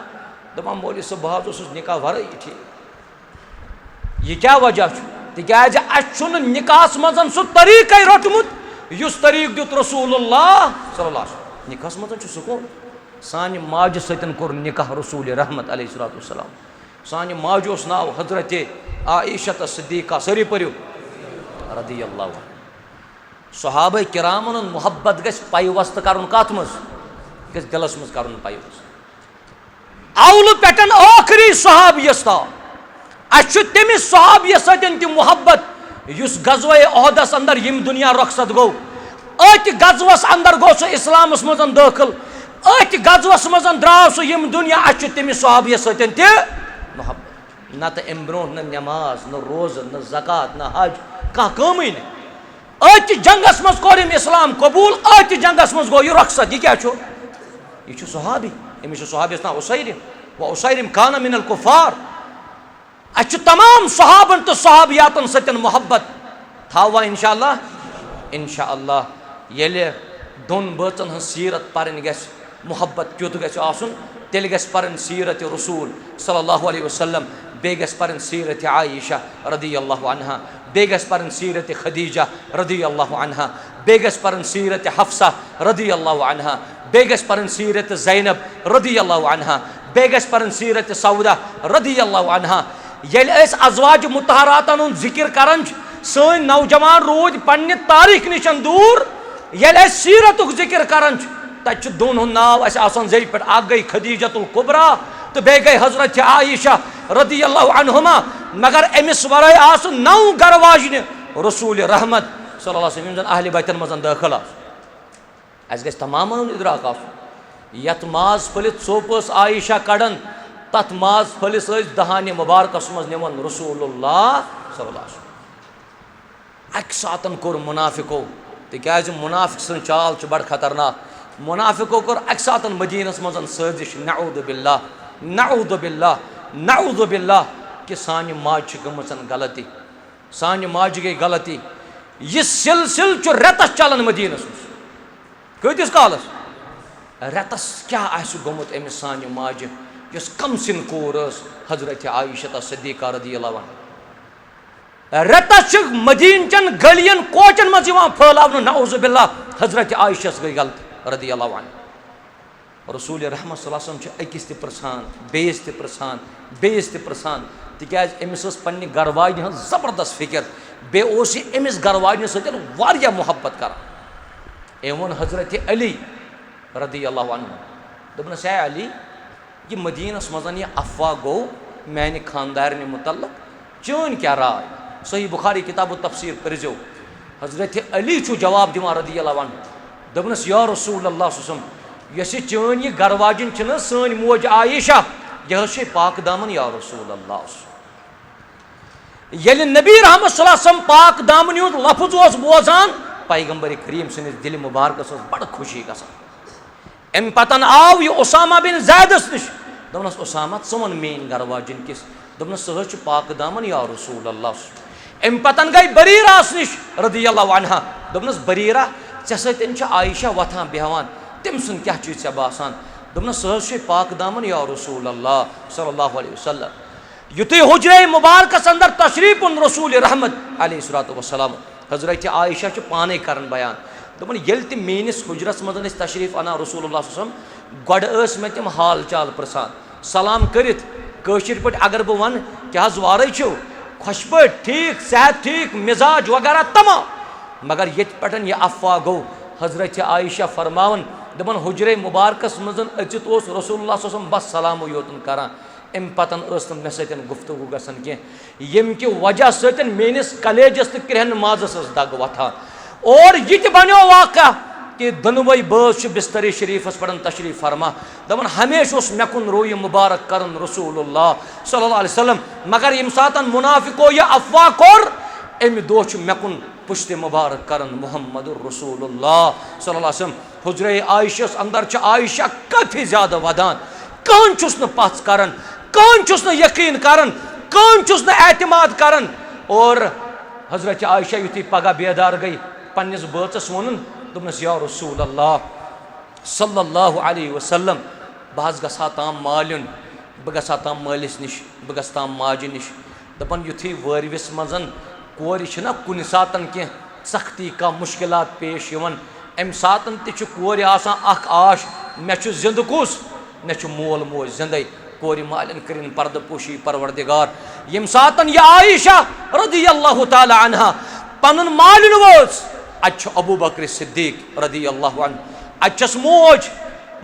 दपान मौलवी साहब बह निकाह वरई ठीक यह क्या वजह तिकाज अस निकाह मज सह तरीक रोटमुत युस तरीक दुत रसूलुल्लाह सल्लल्लाहु अलैहि वसल्लम निकाह मज सुकून सान माज सतन कोर निकाह रसूल रहमत अलैहिस्सलातु वस्सलाम सान माज नाव हजरत आइशा सिद्दीक़ा सरी पर्यो रदियल्लाहु अन्हा सहाबा किरामन मोहब्बत गस पाइवस्त करन कत मज गस दिलस मज करन पाइवस्त अवल पेटन आखरी सहाबियस ता अस तमिस सहाबियस सतन ति मोहब्बत युस गज़वा ओहदस अंदर यम दुनिया रुखसत गो अत गज़वस अंदर गो सह इस्लामस मज दाखिल अत गज़वस मज द्राव सह यम दुनिया अस तमिस सहाबियस सतन ति मोहब्बत न तो अम ब्रो न नमाज न रोज़ न ज़कात न हज कह कम अत जंगस मज कोर इस्लाम कबूल अत जंगस मज गो यह रुखसत यह क्या यह सहाबी अमिस सहाबियस ना उसैरिम व उसैरिम काना मिनल कुफार अस तमाम सहाबन तो सहाबियातन सतन मोहब्बत थावा इंशाअल्लाह इंशाअल्लाह येले दोन बचन हन सीरत परन गस मोहब्बत क्युत गस आसुन तेल गस परन सीरत रसूल सल्लल्लाहु अलैहि वसल्लम बे गस परन सीरत आयशा रदियल्लाहु अन्हा बे गस परन सीरत खदीजा रदियल्लाहु अन्हा बे गस परन सीरत हफ्सा रदियल्लाहु अन्हा बे गस परन सीरत ज़ैनब रदियल्लाहु अन्हा बे गस परन सीरत सौदा रदियल्लाहु अन्हा येल अज़वाज मुतहरातन जिक्र करन सन नौजवान रोज पन्ने तारीख निशन दूर येल सीरत जिक्र करन तत दोन नाव आसान जे पे गई खदीजतुल कुबरा तो बे गई हजरत आयशा रदियल्लाहु अन्हुमा मगर अमिस वराय आस नौ गरवाजन रसूल रहमत सल्लल्लाहु अलैहि वसल्लम अहले बैतन मज दाखिल अस गस तमाम इदराक यत माज फलित सोपस आयशा कड़न तथ माज फलिस दहान मुबारकस मज निवन रसूलुल्लाह सल्लल्लाहु अलैहि वसल्लम अक सातन कोर मुनाफिको तिकाज मुनाफिक सन चाल बड़ खतरनाक मुनाफिको कोर अक सातन मदीनस मज साजिश नऊदु बिल्लाह नऊदु बिल्लाह कि सान माज गमचन गलती सान माज गई गलती यह सिलसिल रेतस चलान मदीनस कतिस कालस रेतस क्या गोमुत अमिस सान माज यस कम सिन कोर हजरत आयशा सिद्दीक़ा रदियल्लाहु अन्हा रेतस मदीन चन गलियन कोचन मज फैलाव नऊज़ु बिल्लाह हजरत आयशा गई गलती रदियल्लाहु अन्हा रसूल रहमत सल्लल्लाहु अलैहि वसल्लम अकिस प्रसान बेस प्रसान बेस प्रसान तिकाज अमिस पन्ने गरवाजन हज जबरदस्त फिक्र बे अमिस गरवाजन सतन वारिया मोहब्बत कर एवन हजरत अली रदियल्लाहु अन्हु दोपनस है अली यह मदीनस मज यह अफवाह गो मैंने खानदार मुतल्लक चन क्या राय सही बुखारी किताब तफसीर परजो हजरत अली जवाब दिवान रदियल्लाहु अन्हु दोपनस या रसूल अल्लाह यस चन यह गरवाजन सन मोज आयशा यह पाक दामन या रसूल अल्लाह। ये नबी रहमत सल्लल्लाहु अलैहि वसल्लम पाक दामन हुंद लफ्ज बोजान पैगंबर करीम सनिस दिल मुबारकस बड़ खुशी गसान। अम पतन आव यह उसामा बिन ज़ैदस निश दोनस उसामा वन मेन गरवाजन किस दोनस सह पाक दामन या रसूल अल्लाह। अम पतन गई बरीरा निश रदियल्लाहु अन्हा दोनस बरीरा ऐ सतन आयशा वथान बेहवान तम सुन क्या चीज ऐ बासान दोनस सह पाक दामन या रसूल अल्लाह सल्लल्लाहु अलैहि वसल्लम। युत हुजरे मुबारकस अंदर तशरीफ रसूल रहमत अलैहिस्सलातु वस्सलाम हजरत आयशा पाने कर बयान दोपन ये तम मेनिस हुजरस मज तशरीफ अना रसूलुल्लाह सल्लल्लाहु अलैहि वसल्लम मे तम हाल चाल प्रसान सलाम करित कशिर पे अगर बह वन क्या वारे खुश पे ठीक सेहत ठीक मिजाज वगैरह तमाम मगर ये पे यह अफवाह गो हजरत आयशा फरमावन दपन हुजरे मुबारकस मज अचित रसूलुल्लाह सल्लल्लाहु अलैहि वसल्लम बस सलाम योतन करान अम पतन मे सतन गुफ्तगू गसन कह यम कि वजह सतन मेनिस कलेजस तो क्रहन माजस दग वथान। और यह बनो वाक़ा कि दोनवे बस बिस्तर शरीफस पे तशरीफ फरमा दपन हमेशा मे कुन रोय मुबारक कर रसूलुल्लाह सल्लल्लाहु अलैहि वसल्लम मगर यम सातन मुनाफिको यह अफवाह कोर अमि दोह मे कुन पुश्त मुबारक कर मुहम्मदुर रसूलुल्लाह सल्लल्लाहु अलैहि वसल्लम। हुजरे आयशस अंदर आयशा काफी ज्यादा वदान कौन चुस न पच करन कौन चुस न यकीन करन कौन चुस न एतमाद करन। और हजरत आयशा युथी पगह बेदार गई पन्निस बचस वोन दोपनस या रसूल अल्लाह सल्लल्लाहु अलैहि वसल्लम बह गसा ताम मालिन बह गसा ताम मालिस निश बह गस ताम माज निश दपन युथी वरविस मजन कोर कुन सातन कह सख्ती का मुश्किलात पेश यवन अम सातन तह कोर आख आश मे जिंद कुस मे मोल मोज जिंदे कोर मालिन करिन पर्द पोशी परवरदिगार यम सातन यह आयशा रदियल्लाहु ताला अन्हा पनुन मालिन वोस अच्छ अबू बकर सिद्दीक रदियल्लाहु अन्हु अच्छस मोज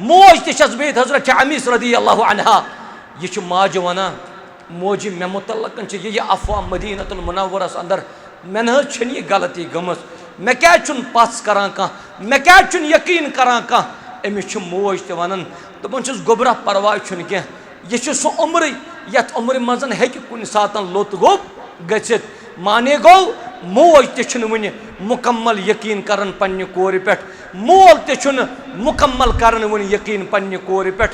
मोज तस बे हजरत अमीस रदियल्लाहु अन्हा यह माज वना मोजी मे मुतल्लक यह अफवाह मदीनतुल मुनव्वरस अंदर मे न यह गलती गमस मे क्या पस करान कह मे क्या यकीन करान कह अमिस मोज त वनान दपन गोबरा परवाह कह यह सह उम्र यथ उम्र मजन हेक कुन सातन लोत गोब गचित माने गो मोज त वन मुकम्मल यकीन करन पन्ने कोर पे मोल त मुकम्मल करन वन यकीन पन्ने कोर पे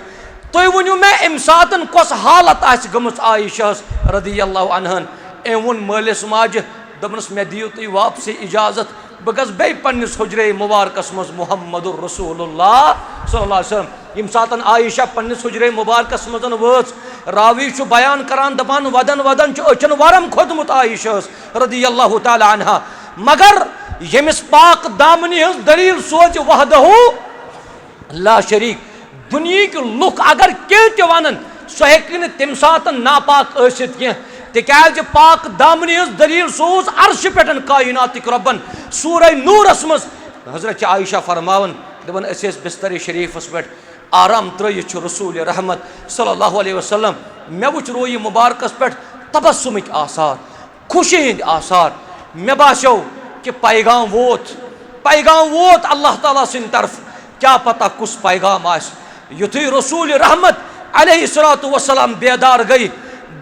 तुम वनु मे अम सातन कस हालत आस गमस आयशा रदियल्लाहु अन्हन अम वोन मालिस माज दपनस मे दियो तुम वापसी इजाजत बह गस बे पन्निस हुजरे मुबारकस मज मुहम्मदुर रसूलुल्लाह सल्लल्लाहु अलैहि वसल्लम। यम सातन आयशा पन्निस हुजरे मुबारकस मजन वच रावी बयान करान दपान वदन वदन अचन वरम खोदमुत आयशा रदियल्लाहु ताला अन्हा मगर यमिस पाक दामनी हज दलील सोच वहदहु ला शरीक दुनिया लुक अगर कह वन सह हे तम सातन नापाक षित कह तिकाज पाक दामनी हज दलील सोज अर्श पे कायनातिक रब्बन सूरह नूरस मज हजरत आयशा फरमावन दपन बिस्तर शरीफस पे आराम त्रयित रसूल रहमत सल्लल्लाहु अलैहि वसल्लम मे वुच रोय मुबारकस पे तबस्सुमिक आसार खुशी हिंद आसार मे बास्यो कि पैगाम वोत अल्लाह ताला सिंद तरफ क्या पता कुस पैगाम आस युथी रसूल रहमत अलैहिस्सलातु वस्सलाम बेदार गई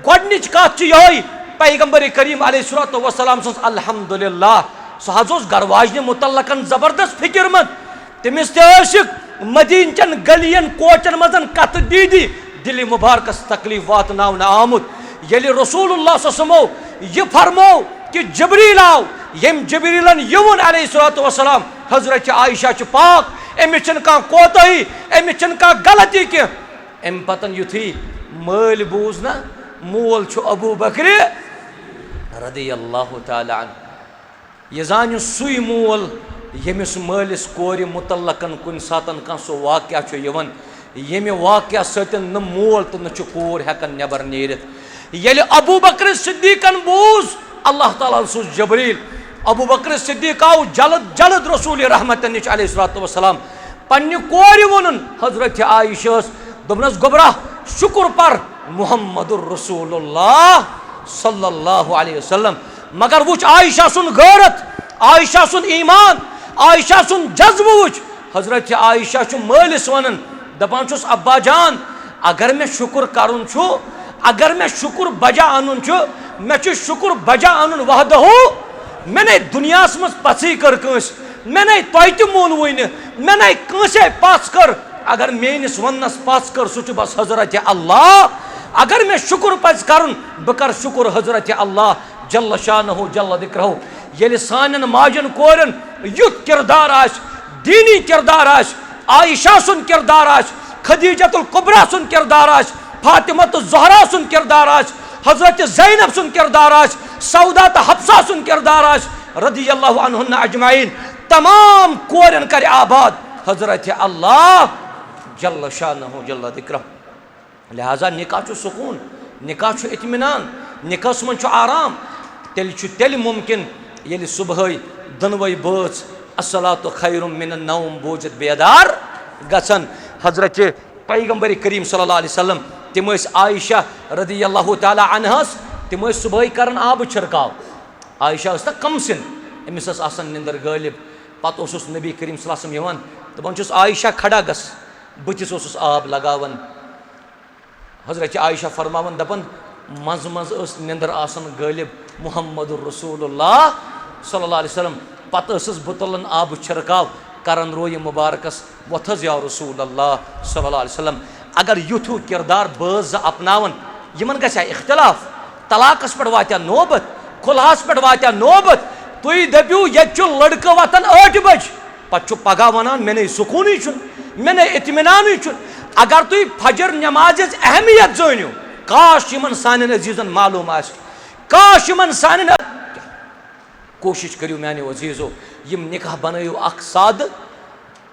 गोडनिच कथ यही पैगंबर करीम अलैहिस्सलातु वस्सलाम सन्स अल्हम्दुलिल्लाह सह हज गरवाजन मुतल्लकन जबरदस्त फिक्र मत तमिस तक मदीन चन गलियन कोचन मजन कत दीदी दिल मुबारकस तकलीफ वातनावन आमुत यलि रसूलुल्लाह सल्लल्लाहु अलैहि वसल्लम यह फरमो कि जबरील आव यम जबरीलन यवन अलैहिस्सलातु वस्सलाम हजरत आयशा पाक अमिस कह कोताही अमिस कह गलती कह अम पतन युथी मल बूज ना मोल अबू बकर रदियल्लाहु ताला अन्हु यह जान सुई मोल यमिस मलिस कोर मुतल्लकन कुन सातन कह सो वाक़या यवन यमि वाक़या सतन न मोल तो न कोर हेकन नबर नेरित यलि अबू बकर सिद्दीकन बूज अल्लाह ताला सूज जबरील अबू बकर सिद्दीक आव जलद जलद रसूल रहमत निश अलैहिस्सलातु वस्सलाम पन्ने कोर वोनुन हजरत आयशा दोपनस गोबरा शुक्र पर मुहम्मदुर रसूलुल्लाह सल्लल्लाहु अलैहि वसल्लम मगर वुच आयशा सुन गैरत आयशा सुन ईमान आयशा सुन जज्ब वुच हजरत आयशा मालिस वन दपान अब्बा जान अगर मे शुक्र करुन अगर मे शुक्र बजा अनुन मे शुक्र बजा अनुन वहदहू मे नहीं दुनिया मज पची कर मे नहीं तह मोनव मे नहीं कंसे पच कर अगर मेनिस वनस पच कर सह बस हजरत अल्लाह अगर मे शुक्र पज करुन बह कर शुक्र हजरत अल्लाह जल्ल शानहू जल्ल दिक्रहू ये सान माजन कोरन युथ किरदार दीनी किरदार आयशा सुन किरदार खदीजतुल कुबरा सुन किरदार फातिमत ज़हरा सुन किरदार हजरत ज़ैनब सुन किरदार सौदा तो हफ्सा सुन किरदार रदियल्लाहु अन्हुन्ना अजमाइन तमाम कोरन कर आबाद हजरत अल्लाह जल्ल शानहू जल्ल दिक्रहू। लिहाजा निकाह सुकून निकाह इत्मीनान निकाह मन आराम तेल मुमकिन ये सुबह दनवे बच अस्सलातु खैरुम मिनन नौम बोजित बेदार गसन। हजरत पैगंबर करीम सल्लल्लाहु अलैहि वसल्लम तिम आयशा रदियल्लाहु ताला अन्हस तिम सुबह करन आब छिड़काव आयशा ना कम सिन अमिस निंदर गालिब पत नबी करीम सल्लल्लाहु अलैहि वसल्लम दपान आयशा खड़ा गस बतिस आब लगावन हजरत आयशा फरमावन दपन मज मज निंदर आसन गालिब मुहम्मदुर रसूलुल्लाह सल्लल्लाहु अलैहि वसल्लम पत बुतलन आब छिड़काव करन रोय मुबारकस वथज या रसूल अल्लाह सल्लल्लाहु अलैहि वसल्लम। अगर युथु किरदार बज अपनावन यमन गछा इख्तिलाफ तलाकस पे वात्या नौबत खुलहस पे वात्या नौबत तुई दपियो ये लड़का वतन 8 बज पे पगह वनान मे नहीं सुकून मे नहीं इत्मीनान अगर तुई फजर नमाज अहमियत जानियो काश यमन सान अजीजन मालूम आस काश यमन सान कोशिश करियो मानो अजीजो यम निकाह बनयु अख साद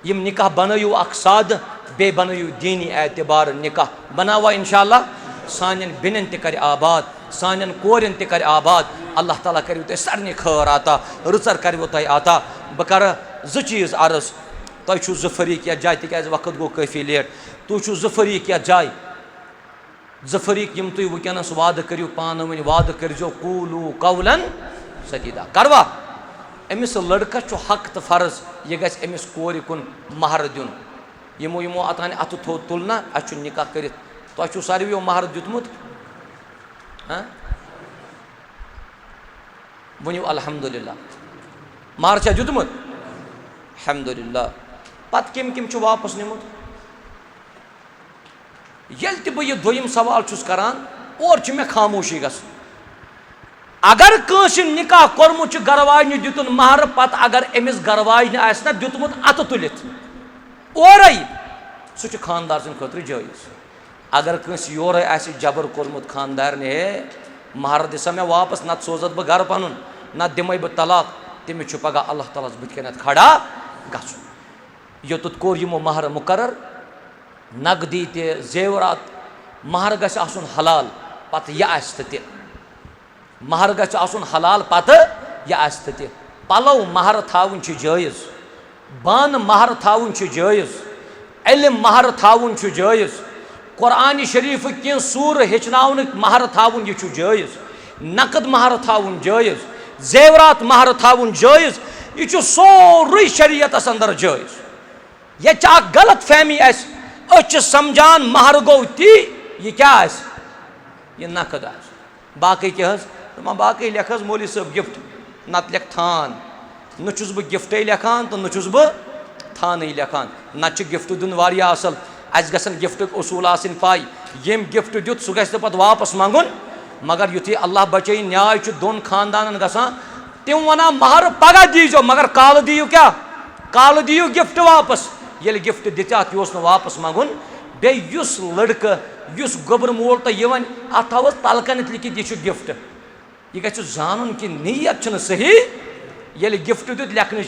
यम निकाह बनयु अख साद बे बनयु दीनी एतबार निकाह बनावा इंशाअल्लाह सानन बिनन त कर आबाद सानन कोरन त कर आबाद अल्लाह ताला करियो त सरनी खैर आता रुचर करियो त आता बह कर ज चीज अर्ज तुम छु ज फरीक या जाय तिकाज वक्त गो काफी लेट तु छु ज फरीक या जाय ज फरीक यम तुम वनस वाद करियो पान वन वाद करजो कूलू कौलन सदीदा करवा अमिस लड़का हक तो फर्ज यह गस अमिस कोर कुन महर दिन यमो यमो अतान अत थो तुलना अ निकाह कर तुम सारे महर दितमुत वनु अल्हम्दुलिल्लाह महर छा दितमुत अल्हम्दुलिल्लाह पत किम किम वापस निमुत ये बह यह दोयम सवाल करान और मे खामोशी गस अगर कंस निकाह कोरमुत गरवाजन दितुन महर पत अगर अमिस गरवाजन आसना दितमुत अत तुलित और सह खानदार सद खतर जायज अगर कंस योर आस जबर कोरमुत खानदार ने महर दिसा मे वापस नत सोजत बह गर पन नत दिमे बह तलाक तमिस पगह अल्लाह ताला बुथ कन खड़ा गसुन योतुत कोर यमो महर मुकर्रर नकदी ते जेवरात महर गछ आसुन हलाल पत यह आस त महर गछ आसुन हलाल पत यह आस त पलव महर थावन जायज बान महर थावन जायज इल्म महर थावन जायज कुरान शरीफ की सूर हेचनावन महर थावन यह जायज नकद महर थावन जायज जेवरात महर थावन जायज यह सोरे शरीयतस अंदर जायज ये गलत फहमी समझान महर गो ती यह क्या यह नकद बाकी क्या बाकी लेख मौली साहब गिफ्ट नत लेख थान नुस बह गिफ्ट लेखान तो नुस बह थान लेखान नत गिफ्ट दिन वारिया असल अस गसन गिफ्ट उसूल आसिन पाई यम गिफ्ट दित सह गस पत वापस मंगुन मगर युथी अल्लाह बचे न्याय दोन खानदान गसान तिम वना महर पगह दीजो मगर काल दियो क्या काल दियो गिफ्ट वापस ये गिफ्ट दिता यह वापस मंगुन बे लड़का गोबर मोल तो यह वन अत थो तलकन लिखित यह गिफ्ट यह गि जान कि नीयत सही ये गिफ्ट दित लेखन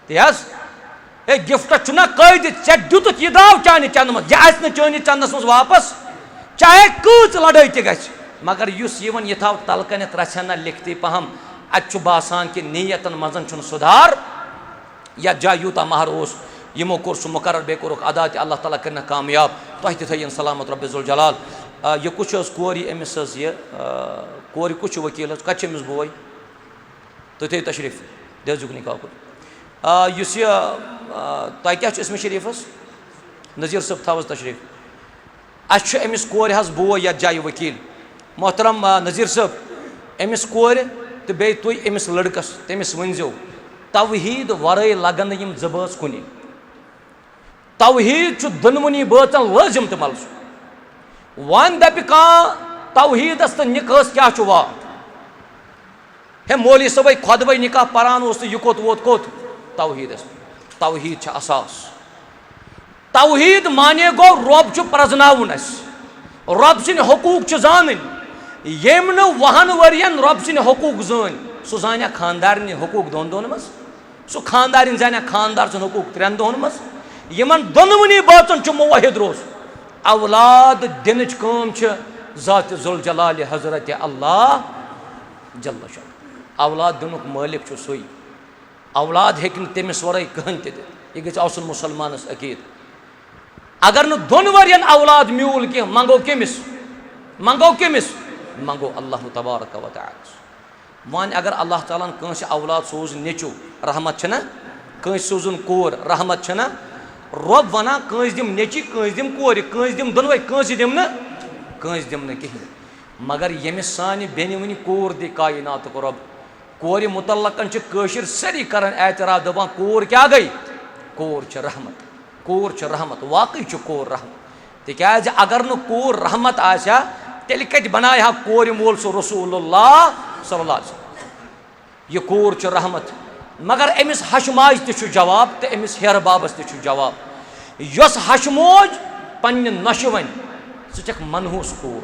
क्या ए गिफ्ट ना कैद ऐ दुत यह दाव चाने चंद मज यह आस चाने चंदस मज वापस चाहे कच लड़ाई त मगर यह वन यह थो तलकन रचन लिखती पहम अत बासान कि नीयतन मजन सुधार या जाय यूता महर यमो कोर सह मुकर्रर बे कोरुक अदा त अल्लाह ताला कर कामयाब तुह तयन सलामत रब्बुल जलाल यह कुछ कोर अमिस यह कोर कुछ वकील कत बोय तुह तशरीफ दे निकाह तोह क्या इसम शरीफस नज़ीर सब थवस तशरीफ अच्छा अमिस कोर हज बो यथ जाय वकील मोहतरम नज़ीर सब अमिस कोर तो बे तुई अमिस लड़कस तमिस वनजो तवहीद वरय लगन यम जबस कुनि तवहीद छु दुनवनी बचन लाजिम तो मलसु वन दप तवहीदस तो निकास क्या छु वात हे मौली सबई खुदबई निकाह परान यह कोत वोत कोत तवहीदस तवहीद छ असास तवहीद माने गो रब छु प्रजनाउन अस रब सिन हुकूक छु जानन येम न वहन वरियन रब सिन हुकूक जान सु जाना खानदार हुकूक दोन दोन मस सु खानदार जाना खानदार सन हुकूक त्रेन दोन मस यमन दोनवनी बातन छु मुवाहिद रोज औलाद दिन कम छ ज़ात जुल जलाल हजरत अल्लाह जल्ल शान औलाद दुनुक मालिक छु सोई औलाद हेकिन तमिस वरय कहन ते यह गछ आसन मुसलमानस अकीद अगर न दोन वरियन औलाद म्यूल के मंगो केमिस मंगो अल्लाह तबारक व तआला मान अगर अल्लाह ताला कंस औलाद सोज नेचू रहमत छना कंस सोजुन कोर रहमत छना रब वना कंस दिम नेची कंस दिम कोर कंस दिम दोनवै कंस दिम न कहीं मगर यमिस सानि बेनि वनि कोर दे कायनात को रब कोर मुतल्लकन छ कशिर सरी करन एतराफ दबा कोर क्या गई कोर छ रहमत वाकई छ कोर रहमत तिकाज अगर न कोर रहमत आशा तेल कत बनाय हा कोर मोल सो रसूलुल्लाह सल्लल्लाहु अलैहि वसल्लम ये कोर छ रहमत मगर अमिस हशमाज ते छु जवाब ते अमिस हेर बाबस ते छु जवाब यस हशमोज पन्न नशवन सचक मनहूस कोर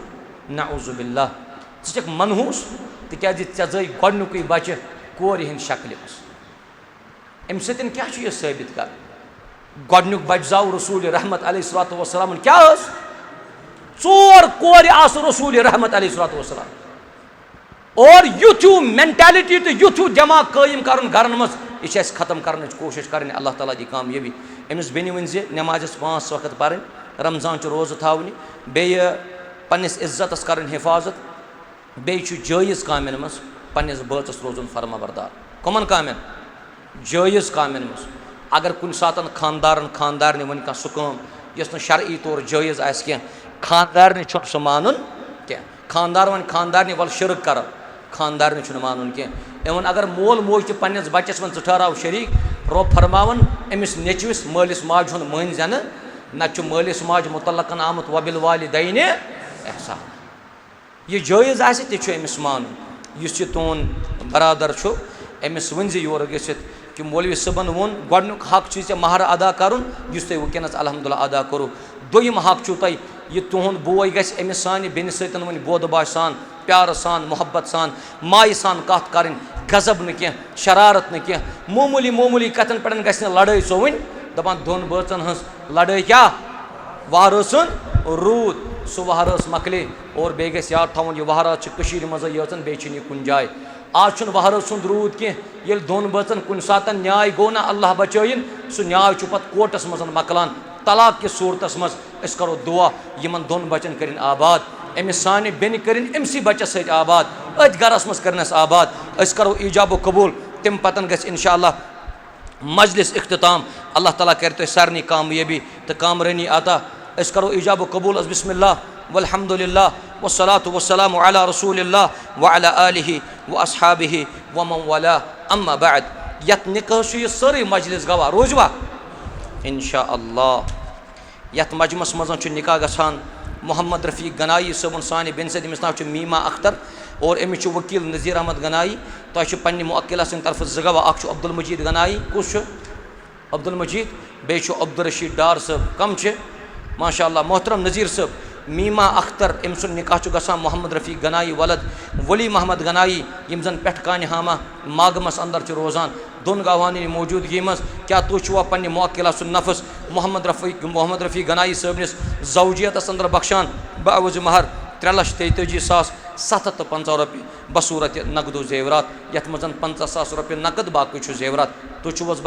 नऊज़ु बिल्लाह सचक मनहूस तिकाज चजय गडनुकई बच्चे कोर हिंद शक्ल अम सतन क्या यह साबित कर गडनुक बच जाव रसूल रहमत अलैहिस्सलातु वस्सलाम क्या चोर कोर आस रसूल रहमत अलैहिस्सलातु वस्सलाम और युथु मेंटालिटी तो युथु दिमाग कायम कर गरन मज यह खत्म करने कोशिश करें अल्लाह ताला दी कामयाबी अमिस बेनि वन जे नमाजस 5 वक्त पढ़ रमजान रोज़ थावनी बे पन्निस इज्जतस कर हिफाजत बे जायज़ कामन मज पन्निस बचस रोजुन फरमाबरदार कमन कामन जायज़ कामन मज अगर कुन सातन खानदार वन कह सह काम यस शरई तौर जायज़ आस कह खानदार सह मानुन कह खानदार वन खानदार वल शिरक कर खानदार मानुन कह वन अगर मोल मोज पन्निस बच्चस वन ठहराव शरीक रब फरमावन अमिस नेचविस मालिस माज हुन मन जन न मालिस माज मुतल्लकन आमुत वबिल वालिदैन एहसान यह जायज़ आसे ते अमिस मानुन इस तुन बरादर अमिस वन योर गसित कि मौलवी सबन वोन गडनुक हक चे महर अदा करुन तुम वनस अल्हम्दुलिल्लाह अदा करो दोयम हक तुह यह तुहद बोय गस अमिस सानि बेनि सतन वन बोदबाश सान प्यार सान मोहब्बत सान माय सान कत करें गजब न कह शरारत न कह मामूली कथन पे गस लड़ाई सोवन दपान दोन बचन हज लड़ाई क्या वहरसन रूद सह वहरस मकले और बे गस याद थवन यह वहरात मज यचन बे कुन जाए आज वहरत सुंद रूद कह दोन बचन कुन सात न्याय गो ना अल्लाह बचन सह न्याय पे कोर्टस मज मकलान तलाक कि सूरतस मज करो दुआ यमन दोन बचन करें आबाद अमिस सानि बेन करें अमसी बच्चस सत आबाद अथ गरस मज करनस आबाद करो ईजाब कबूल तम पतन गस इंशाअल्लाह मजलिस इख्तिताम अल्लाह ताला कर तो सारनी कामयाबी तो कामरानी आता करो ईजाब कबूल बिस्मिल्लाह वल्हम्दुलिल्लाह वस्सलातु वस्सलामु अला रसूलिल्लाह व अला आलिहि व अस्हाबिहि व मन वला अम्मा बाद यत निकाह सारी मजलिस गवाह रोजवा इंशाअल्लाह यत मजमस मज निकाह गसान मोहम्मद रफ़ीक गनाई सबन सानि बेन सद अमिस नाव मीमा अख्तर और अमिस वकील नज़ीर अहमद गनाई तुह पन्ने मुअक्किला सद तरफ ज गवाह अख अब्दुल मजीद गनाई कुछ अब्दुल मजीद बे अब्दुल रशीद डार सब कम माशाअल्लाह मोहतरम नज़ीर सब मीमा अख्तर अम सुन निकाह गसान मोहम्मद रफ़ीक गनाई वलद वली महमद गनाई यम जन पेट कान हामा मागमस अंदर रोजान दोन गवाहान मौजूदगी मज क्या तुवा पन्ने मुअक्किला सुन नफस मोहम्मद रफ़ीक गनाई सबनिस ज़ौजियतस अंदर बख्शान बावज महर 3,43,750 रुपये बसूरत नकदो जेवरात यथ मज 50,000 रुपये नकद बाकी जेवरात तुवस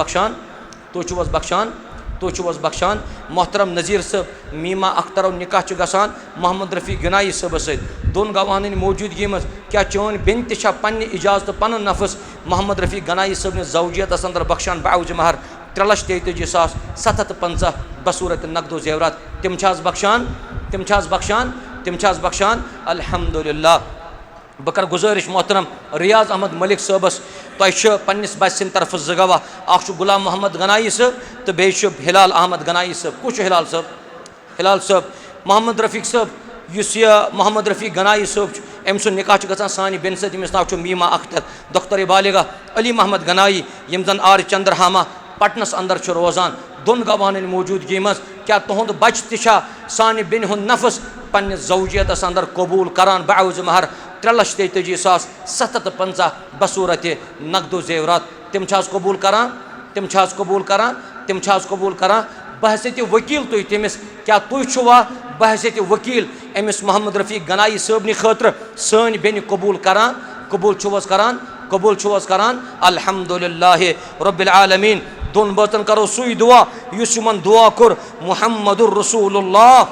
बख्शान मोहतरम नज़ीर सब मीमा अख्तर निकाह गसान मोहम्मद रफ़ीक गनाई सब सत दोन गवाहान मौजूदगी मज क्या चोन बेन तह पन्ने इजाजत पन नफस मोहम्मद रफ़ीक गनाई सब ज़ौजियतस अंदर बख्शान बावज महर 3,33,750 बसूरत नकदो जेवरात तिम बख्शान अल्हम्दुलिल्लाह। बह कर गुजारिश मोहतरम रियाज अहमद मलिक साहबस तुम पन्निस बस सिंद तरफ गवाह अख गुलाम मोहम्मद गनाई साहब तो बेच हिलाल अहमद गनाई साहब। कुछ हिलाल साहब मोहम्मद रफ़ीक साहब मोहम्मद रफ़ीक गनाई साहब अम सुन निकाह गसान सानि बेन सत यमिस नाव मीमा अख्तर दोख्तर बालिगा अली मोहम्मद गनाई यम जन आर चंद्रहामा पटनस अंदर रोजान दोन गवाहन मौजूदगी मज क्या तुहद बच तह सानि बेन हुंद नफस पन्ने जौजियतस अंदर कबूल करान बाउज महर 3,33,750 बसूरत नकदो जेवरात तिम कबूल करान बहसियत वकील तुम तमिस क्या तुवा बहसियत वकील अमिस मोहम्मद रफ़ीक गनाई साहबनि खतर सन बेन कबूल करान अल्हम्दुलिल्लाह रब्बिल आलमीन। दोन बचन करो सुई दुआ युस यमन दुआ कोर मुहम्मदुर रसूलुल्लाह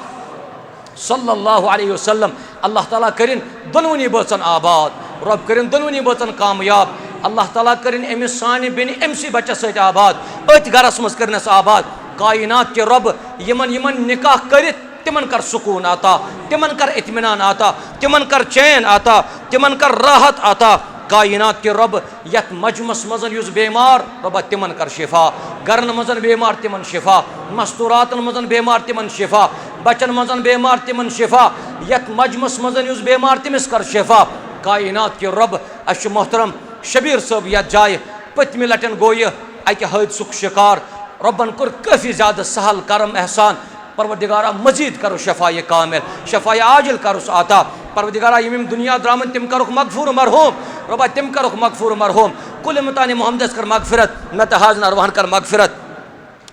सल्लल्लाहु अलैहि वसल्लम अल्लाह ताला करिन दोनवनी बचन आबाद रब करिन दोनवनी बचन कामयाब अल्लाह ताला करिन अमिस सानि बेन अमसी बच्चा सत आबाद अत गरस मज करनस आबाद कायनात के रब यमन निकाह करित तिमन कर सुकून आता तिमन कर इत्मीनान आता तिमन कर चैन आता तिमन कर राहत आता। कायनात के रब यत मजमस मजन युस बेमार रब तिमन कर शिफा गरन मजन बेमार तिमन शिफा मस्तूरातन मजन बेमार तिमन शिफा बचन मजन बेमार तिमन शिफा यत मजमस मजन युस बेमार तिमिस कर शिफा। कायनात के रब अश मोहतरम शबीर साहब यत जाय पतमि लटन गो यह अकि हादसुक शिकार रबन कोर काफ़ी ज़्यादा सहल करम एहसान परवरदिगारा मजीद करो शफ़ाए कामिल शफ़ाए आजिल करुस आता परवरदिगारा यम दुनिया द्रामन तिम करुक मगफूर मरहूम रबा तिम करुक मगफूर मरहूम कुल मतान मोहम्मदस कर मगफिरत न तहाजन अरवाहन कर मगफिरत।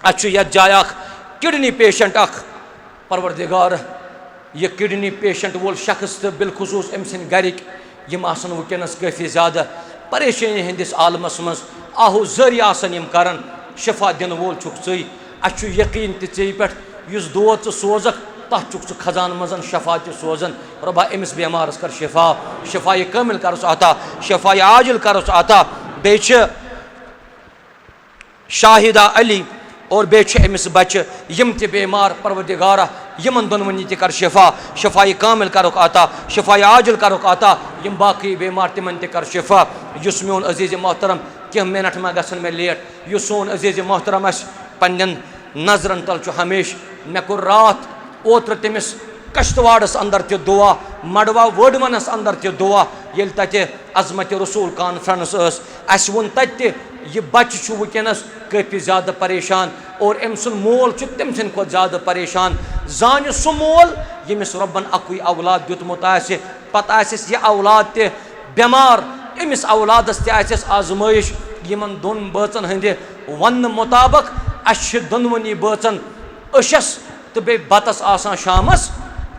अच्छु यत जाय किडनी पेशेंट परवरदिगार यह किडनी पेशेंट वोल शख्स तो बिलखुसूस अम सिंद गरिक यम आसन वुनकस काफ़ी ज़्यादा परेशानी हंदिस आलमस मज आहू जरिया आसन यम करन शिफा दिन वोल छुक चे अच्छु यकीन ते पे युस दोद सोजक तथ चुक खजान मजन शफा ते सोजन रबा अमिस बेमारस कर शिफा शिफाए कामिल करस आता शिफाए आजिल करस आता। बेच शाहिदा अली और बेच अमिस बच यम ते बेमार परवरदिगारा यमन दोनवनी ते कर शिफा शिफाए कामिल करुक आता शिफाए आजिल करुक आता यम बाकी बेमार तिमन ते कर शिफा। युस मोन अजीज मोहतरम कह मिनट मा गसन में लेट युस सोन अजीज मोहतरम पन्न नजरन तल हमेश मे कोर रात ओत्र तमिस कश्तवाड़स अंदर ते दुआ मडवा वडमनस अंदर ते दुआ येल तते अजमत रसूल कॉन्फ्रेंस अस वोन तते यह बच वुनकस काफ़ी ज़्यादा परेशान और अम सुन मोल तम सद खुद ज़्यादा परेशान जान सह मोल यमिस रब्बन अकुई औलाद दितमुत पत यह औलाद ते बेमार अमिस औलादस ते आजमाइश यमन दोन बचन हंद वन मुताबिक अश दोनवनी बचन अशस तो बे बतस आसान शामस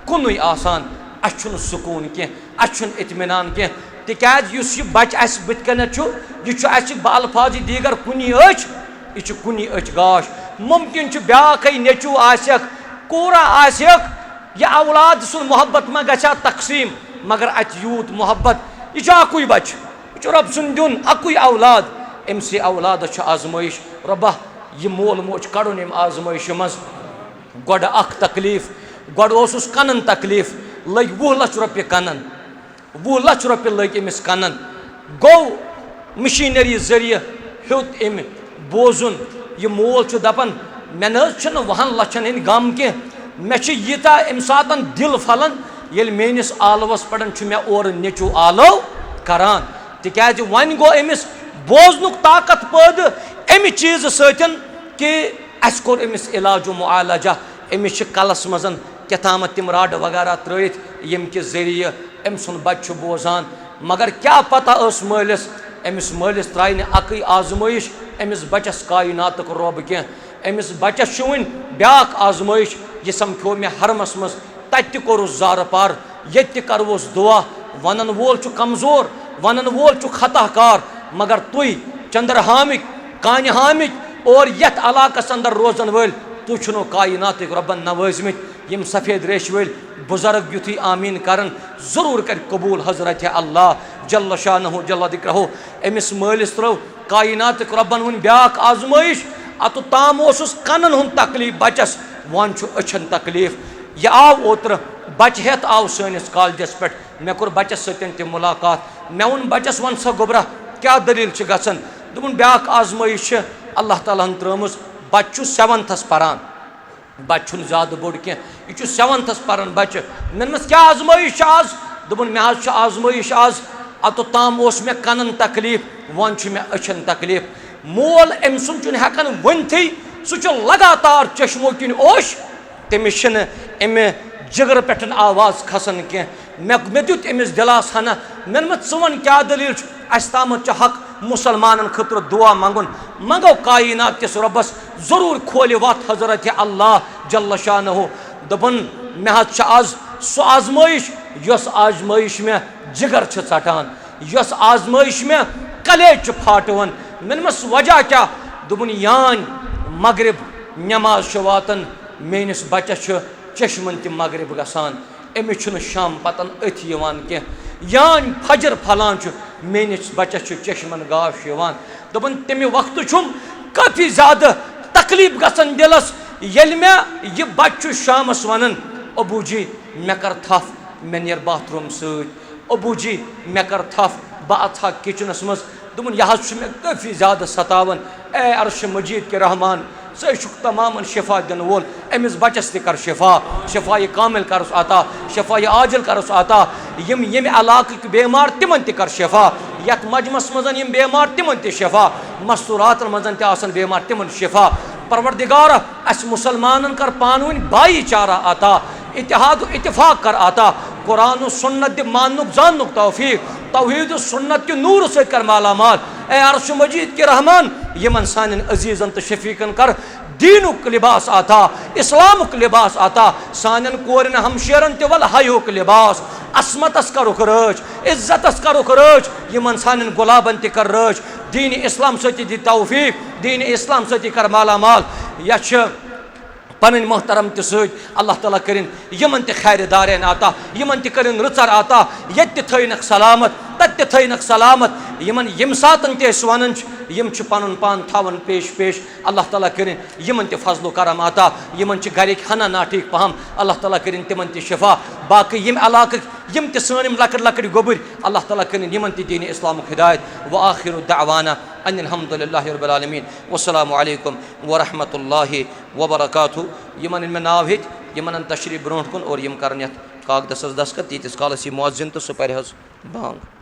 कुन आसान अच्छुन सुकून कह अच्छुन इत्मीनान कह तिकाज युस यह बच अस बुतकन यह बालफाज दीगर कुनी अच यह कुनी अच गाश मुमकिन ब्याक नेचू आसक कोरा आसक यह औलाद सुन मोहब्बत मा गछा तकसीम मगर अत यूत मोहब्बत यह अकुई बच यह रब सुन दिन अकुई औलाद अमसे औलाद आजमाइश रबा यह मोल मोच कड़न अम आजमाइश मज गोड अख तकलीफ गोड ओसुस कनन तकलीफ लग 20 लाख रुपये कनन 20 लाख रुपये लग अमिस कनन गो मशीनरी जरिए हेत अम बोजुन यह मोल दपान मे न 100 लक्षन हंद गम कह मे यीता अम सात दिल फलन ये मेनिस आलवस पे मे और नेचू आलव करान तिकाज वन गो अमिस बोजनुक ताकत पैद अमि चीज सतन कि अस कोर अमिस इलाज मुआलजा अमिस कलस मजन केताम तिम राड वगैरह त्रित यम के जरिए अम सुन बच बोजान मगर क्या पता मालिस अमिस मालिस त्राय न अकई आजमाइश अमिस बचस कायनात रब कह अमिस बचस वन ब्याक आजमाइश यह समखो मे हरमस मज तत कोरुस जार पार ये करवोस दुआ वनन वोल कमजोर वनन वोल खताकार मगर तुई चंद्र हामिक कान हामिक और यथ अलाकस अंदर रोजन वल तु छुनो कायनात रबन नवाजमित यम सफ़ेद रेश वल बुजुर्ग युथी आमीन करन जरूर कर कबूल हजरत अल्लाह जल्ल शानहु जल्ल दिक्रहु अमिस मालिस त्रो कायनात रबन वन ब्याक आजमाइश अतु ताम ओसुस कनन हुन तकलीफ बचस वन छु अछन तकलीफ यह आव ओत्र बच हेत आव सनिस कॉलेजस पे मे कोर बचस सतन ते मुलाकात मे वोन बचस वन सा गोबरा क्या दलील छ गसन दोपन ब्याक आजमाइश अल्लाह ताला हन त्रमस बच्चु 7th परान बच्चु ज्यादा बोड़ क्या यह 7th परान बच्चे मेनमस क्या आजमाइश आज दोपन मे आज आजमाइश आज अतु ताम ओस मे कनन तकलीफ वन छु मे अछन तकलीफ मोल अम सुन चुन हेकन वनथी सह लगातार चश्मो किन ओश तमिस अमे जिगर पे आवाज खसन कह मे दुत अमिस दिलास हना मे वन क्या दलील अस तामत हक मुसलमान खतर दुआ मंगुन मंगो कायनात किस रबस जरूर खोल वत हजरत अल्लाह जल्ल शानहु दपन मे आज सो आजमाइश यस आजमाइश में जिगर षटान यस आजमाइश में कलेज फाटवन मेनमस वजह क्या दोपन यान मगरिब नमाज वातन मेनिस बचस चश्मन ति मगरिब गसान अमिस शाम पतन अथ कह यान फजर फलान मेनिस बचस चश्मन गाश दोपन तमे वक्त काफ़ी ज़्यादा तकलीफ गसन दिलस येल मे यह बच्चु शामस वनन अबू जी मे कर थफ मे नीर बाथरूम सत अबू जी मे कर थफ बह अथा किचनस मज दोपन यह मे काफ़ी ज़्यादा सतावन ए अर्श मजीद के रहमान सह तमाम शिफा दिन वोल अमिस बचस कर शिफा शिफा कामिल करस अता शिफा आजिल करस अता यम इलाक बेमार तिमन त कर शिफा यथ मजमस मजन यम बेमार तिमन त शिफा मस्तूरात मजन त बेमार तिमन शिफा परवरदिगार अस मुसलमान कर पानवन भाईचारा अता इतिहाद इतफाक कर अता कुरान सुन्नत मानुक जाननुक तौफीक तौहीद सुन्नत के नूर से कर मालामाल ए अर्श मजीद के रहमान यमन सान अजीजन तो शफीकन कर दीनुक लिबास आता इस्लामुक लिबास आता सान कोरन हमशेरन ते वल हायुक लिबास असमतस करुक रच इज्जतस करुक रच यमन सान गुलाबन ते कर रच दीन इस्लाम सति दी तौफीक दीन इस्लाम सति कर मालामाल यछ पन मोहतरम त अल्लाह ताला करिन यमन त खैर दारन आता यमन त करिन रुचर आता ये थनक सलामत तत थनक सलामत यमन यम सातन त वन यम पन पान थावन पेश पेश अल्लाह ताला करिन यमन त फजलो करम आता यमन गरिक हना ना ठीक पहम अल्लाह ताला करिन तिमन त शिफा बाकी यम इलाक यम त सनम लकड़ लकड़ गोबर अल्लाह ताला करिन यमन त दीन इस्लाम हिदायत व आखिर दावाना अनिल हम्दुलिल्लाहि रब्बिल आलमीन वस्सलामु अलैकुम व रहमतुल्लाहि व बरकातहू यमन मे नाव हेत यमन तशरीफ ब्रोह कुन और यम कर कागदस दस्खत तीस कालस मुअज्जिन तो सह पर बांग।